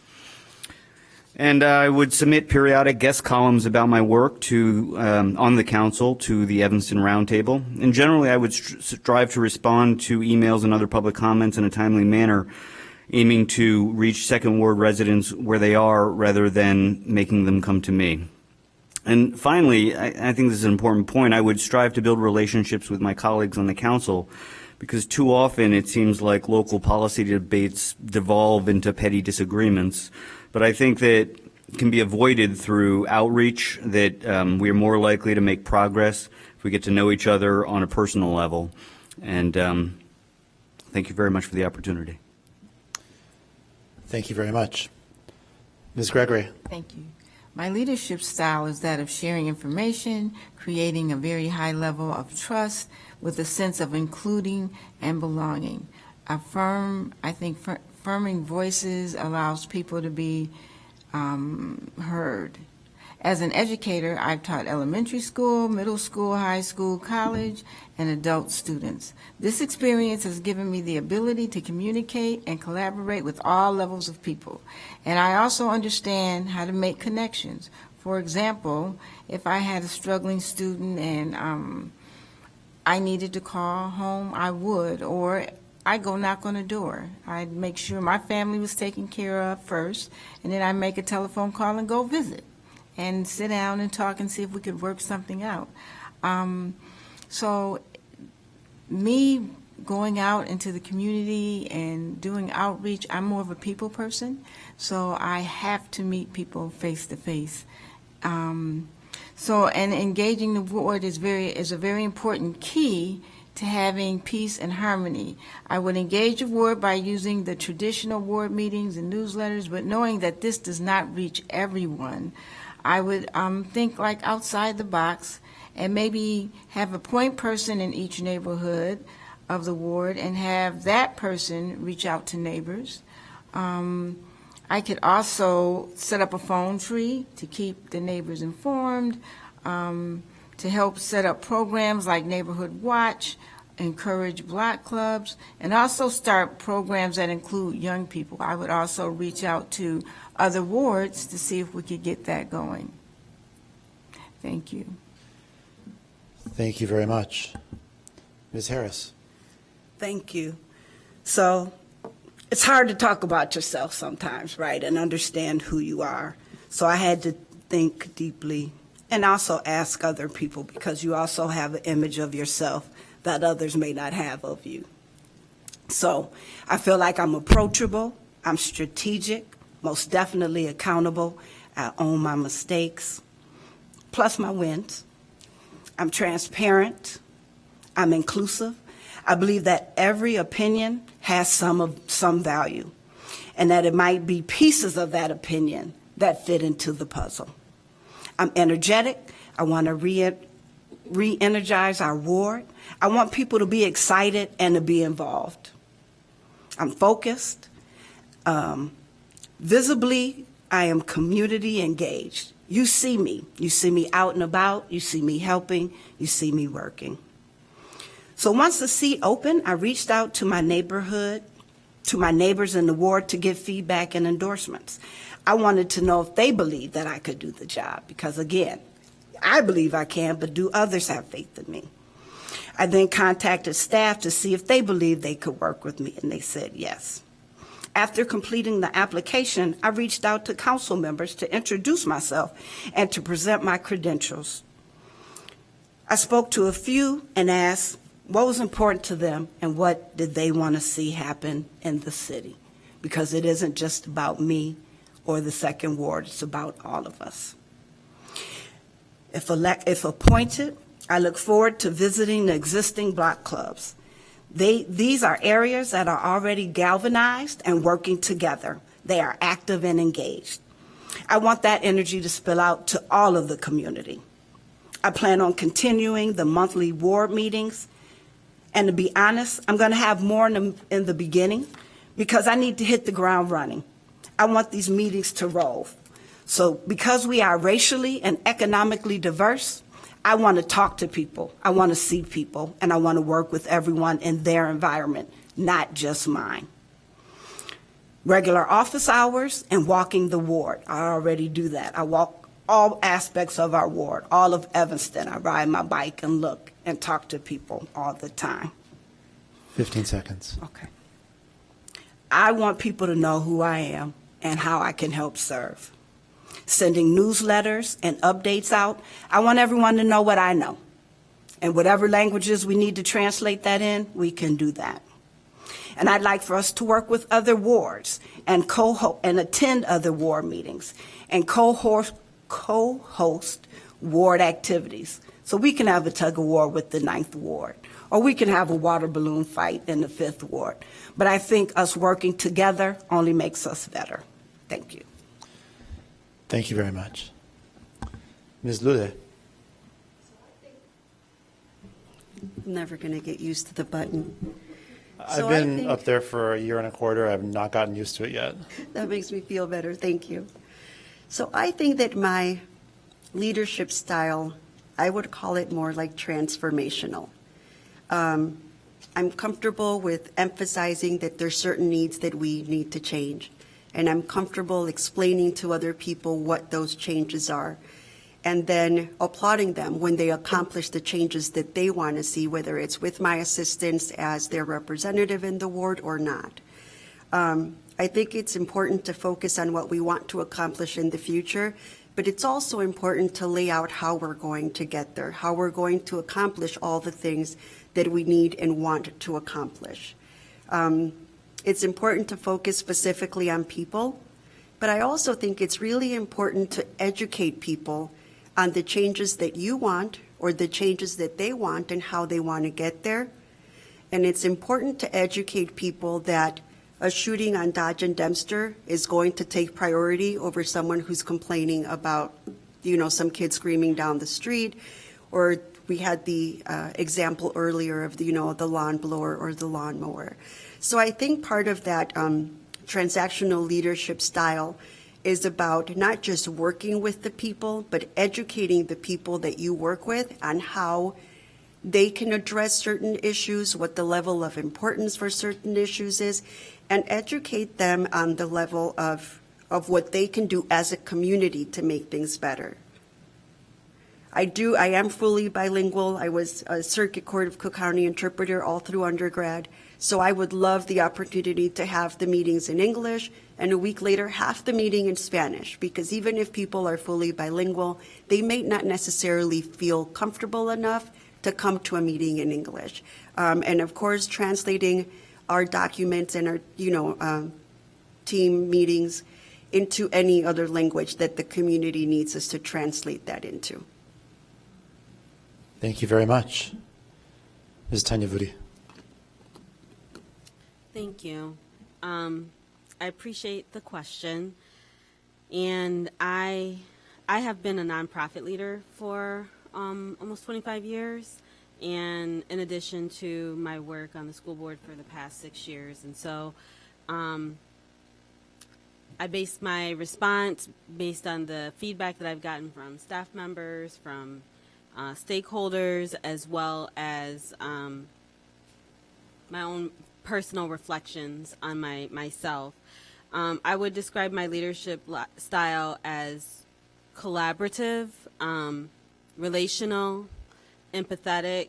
And I would submit periodic guest columns about my work to on the council to the Evanston Roundtable. And generally, I would strive to respond to emails and other public comments in a timely manner, aiming to reach Second Ward residents where they are rather than making them come to me. And finally, I think this is an important point, I would strive to build relationships with my colleagues on the council, because too often it seems like local policy debates devolve into petty disagreements. But I think that it can be avoided through outreach, that we are more likely to make progress if we get to know each other on a personal level. And thank you very much for the opportunity. Thank you very much. Ms. Gregory. Thank you. My leadership style is that of sharing information, creating a very high level of trust with a sense of including and belonging. Affirming voices allows people to be heard. As an educator, I've taught elementary school, middle school, high school, college, and adult students. This experience has given me the ability to communicate and collaborate with all levels of people. And I also understand how to make connections. For example, if I had a struggling student and I needed to call home, I would, or I'd go knock on a door. I'd make sure my family was taken care of first, and then I'd make a telephone call and go visit and sit down and talk and see if we could work something out. So me going out into the community and doing outreach, I'm more of a people person, so I have to meet people face to face. And engaging the ward is a very important key to having peace and harmony. I would engage the ward by using the traditional ward meetings and newsletters, but knowing that this does not reach everyone, I would think like outside the box and maybe have a point person in each neighborhood of the ward and have that person reach out to neighbors. I could also set up a phone tree to keep the neighbors informed, to help set up programs like Neighborhood Watch, encourage block clubs, and also start programs that include young people. I would also reach out to other wards to see if we could get that going. Thank you. Thank you very much. Ms. Harris. Thank you. So it's hard to talk about yourself sometimes, right, and understand who you are. So I had to think deeply and also ask other people, because you also have an image of yourself that others may not have of you. So I feel like I'm approachable, I'm strategic, most definitely accountable, I own my mistakes, plus my wins. I'm transparent, I'm inclusive. I believe that every opinion has some value, and that it might be pieces of that opinion that fit into the puzzle. I'm energetic. I want to re-energize our ward. I want people to be excited and to be involved. I'm focused. Visibly, I am community engaged. You see me. You see me out and about. You see me helping. You see me working. So once the seat opened, I reached out to my neighborhood, to my neighbors in the ward to give feedback and endorsements. I wanted to know if they believed that I could do the job, because again, I believe I can, but do others have faith in me? I then contacted staff to see if they believed they could work with me, and they said yes. After completing the application, I reached out to council members to introduce myself and to present my credentials. I spoke to a few and asked what was important to them and what did they want to see happen in the city, because it isn't just about me or the Second Ward, it's about all of us. If appointed, I look forward to visiting the existing block clubs. These are areas that are already galvanized and working together. They are active and engaged. I want that energy to spill out to all of the community. I plan on continuing the monthly ward meetings, and to be honest, I'm going to have more in the beginning, because I need to hit the ground running. I want these meetings to roll. So because we are racially and economically diverse, I want to talk to people, I want to see people, and I want to work with everyone in their environment, not just mine. Regular office hours and walking the ward. I already do that. I walk all aspects of our ward, all of Evanston. I ride my bike and look and talk to people all the time. 15 seconds. Okay. I want people to know who I am and how I can help serve. Sending newsletters and updates out, I want everyone to know what I know. And whatever languages we need to translate that in, we can do that. And I'd like for us to work with other wards and attend other ward meetings and co-host ward activities. So we can have a tug of war with the 9th Ward, or we can have a water balloon fight in the 5th Ward. But I think us working together only makes us better. Thank you. Thank you very much. Ms. Lulay. I'm never going to get used to the button. I've So I been think- up there for a year and a quarter. I've not gotten used to it yet. That makes me feel better. Thank you. So I think that my leadership style, I would call it more like transformational. I'm comfortable with emphasizing that there's certain needs that we need to change. And I'm comfortable explaining to other people what those changes are, and then applauding them when they accomplish the changes that they want to see, whether it's with my assistance as their representative in the ward or not. I think it's important to focus on what we want to accomplish in the future, but it's also important to lay out how we're going to get there, how we're going to accomplish all the things that we need and want to accomplish. It's important to focus specifically on people, but I also think it's really important to educate people on the changes that you want or the changes that they want and how they want to get there. And it's important to educate people that a shooting on Dodge and Dempster is going to take priority over someone who's complaining about, some kid screaming down the street, or we had the example earlier of the lawn blower or the lawnmower. So I think part of that transactional leadership style is about not just working with the people, but educating the people that you work with on how they can address certain issues, what the level of importance for certain issues is, and educate them on the level of what they can do as a community to make things better. I am fully bilingual. I was a Circuit Court of Cook County interpreter all through undergrad. So I would love the opportunity to have the meetings in English and a week later half the meeting in Spanish, because even if people are fully bilingual, they may not necessarily feel comfortable enough to come to a meeting in English. And of course, translating our documents and our, team meetings into any other language that the community needs us to translate that into. Thank you very much. Ms. Tanya Vudi. Thank you. I appreciate the question, and I have been a nonprofit leader for almost 25 years, and in addition to my work on the school board for the past 6 years. And so I based my response based on the feedback that I've gotten from staff members, from stakeholders, as well as my own personal reflections on myself. I would describe my leadership style as collaborative, relational, empathetic,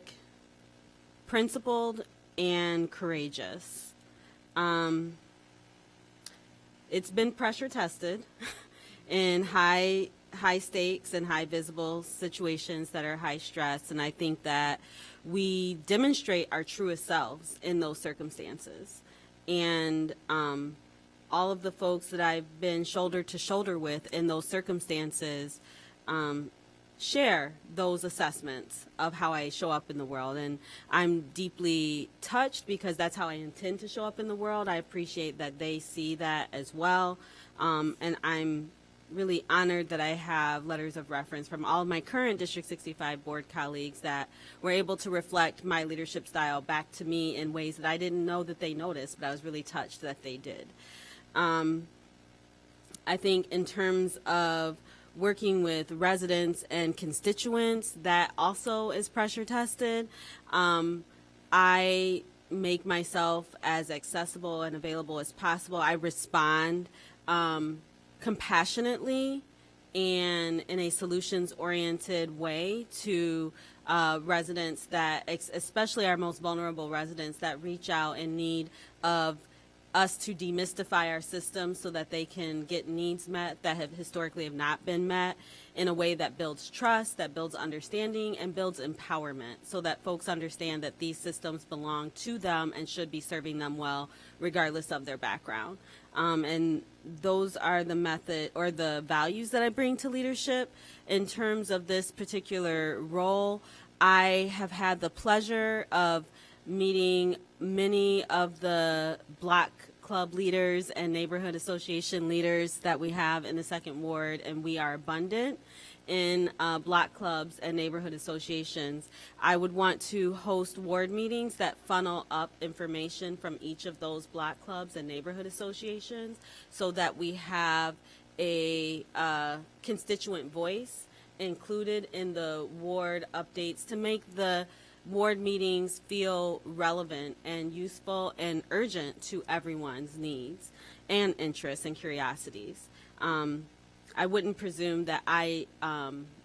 principled, and courageous. It's been pressure tested in high stakes and high visible situations that are high stress, and I think that we demonstrate our truest selves in those circumstances. And all of the folks that I've been shoulder to shoulder with in those circumstances share those assessments of how I show up in the world. And I'm deeply touched because that's how I intend to show up in the world. I appreciate that they see that as well. And I'm really honored that I have letters of reference from all of my current District 65 board colleagues that were able to reflect my leadership style back to me in ways that I didn't know that they noticed, but I was really touched that they did. I think in terms of working with residents and constituents, that also is pressure tested. I make myself as accessible and available as possible. I respond compassionately and in a solutions-oriented way to residents that, especially our most vulnerable residents that reach out in need of us to demystify our system so that they can get needs met that have historically not been met in a way that builds trust, that builds understanding, and builds empowerment so that folks understand that these systems belong to them and should be serving them well regardless of their background. And those are the method or the values that I bring to leadership. In terms of this particular role, I have had the pleasure of meeting many of the Block Club leaders and neighborhood association leaders that we have in the Second Ward, and we are abundant in Block clubs and neighborhood associations. I would want to host ward meetings that funnel up information from each of those Block clubs and neighborhood associations so that we have a constituent voice included in the ward updates to make the ward meetings feel relevant and useful and urgent to everyone's needs and interests and curiosities. I wouldn't presume that I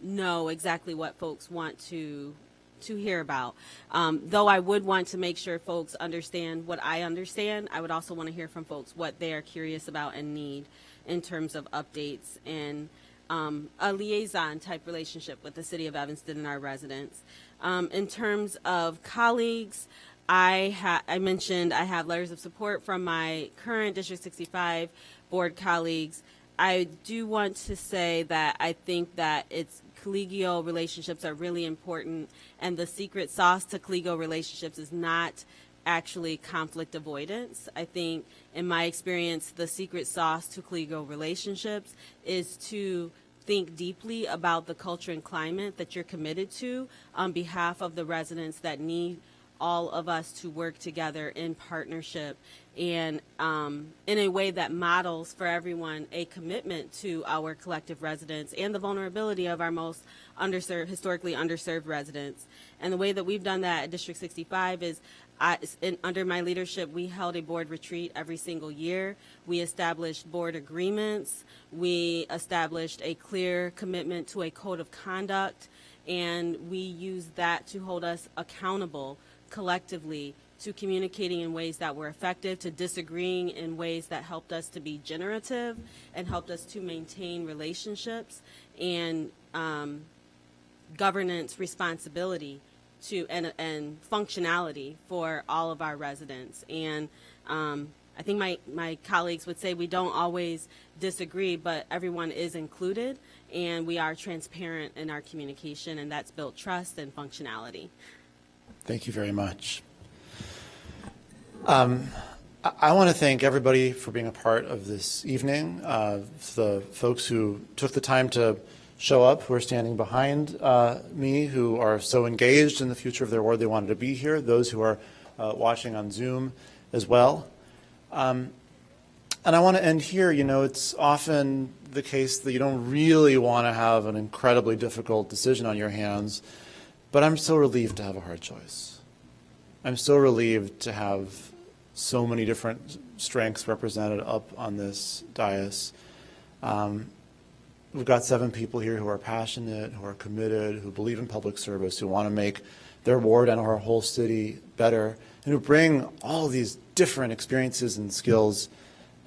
know exactly what folks want to hear about. Though I would want to make sure folks understand what I understand, I would also want to hear from folks what they are curious about and need in terms of updates and a liaison type relationship with the city of Evanston and our residents. In terms of colleagues, I mentioned I have letters of support from my current District 65 board colleagues. I do want to say that I think that collegial relationships are really important, and the secret sauce to collegial relationships is not actually conflict avoidance. I think, in my experience, the secret sauce to collegial relationships is to think deeply about the culture and climate that you're committed to on behalf of the residents that need all of us to work together in partnership and in a way that models for everyone a commitment to our collective residents and the vulnerability of our most historically underserved residents. And the way that we've done that at District 65 is under my leadership, we held a board retreat every single year. We established board agreements. We established a clear commitment to a code of conduct, and we used that to hold us accountable collectively to communicating in ways that were effective, to disagreeing in ways that helped us to be generative and helped us to maintain relationships and governance responsibility to and functionality for all of our residents. And I think my colleagues would say we don't always disagree, but everyone is included, and we are transparent in our communication, and that's built trust and functionality. Thank you very much. I want to thank everybody for being a part of this evening, the folks who took the time to show up, who are standing behind me, who are so engaged in the future of their ward they wanted to be here, those who are watching on Zoom as well. And I want to end here. You know, it's often the case that you don't really want to have an incredibly difficult decision on your hands, but I'm so relieved to have a hard choice. I'm so relieved to have so many different strengths represented up on this dais. We've got 7 people here who are passionate, who are committed, who believe in public service, who want to make their ward and our whole city better, and who bring all these different experiences and skills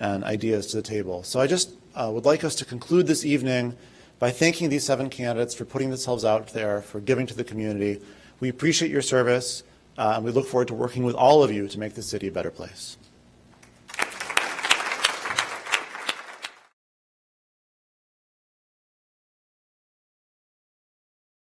and ideas to the table. So I just would like us to conclude this evening by thanking these 7 candidates for putting themselves out there, for giving to the community. We appreciate your service, and we look forward to working with all of you to make the city a better place.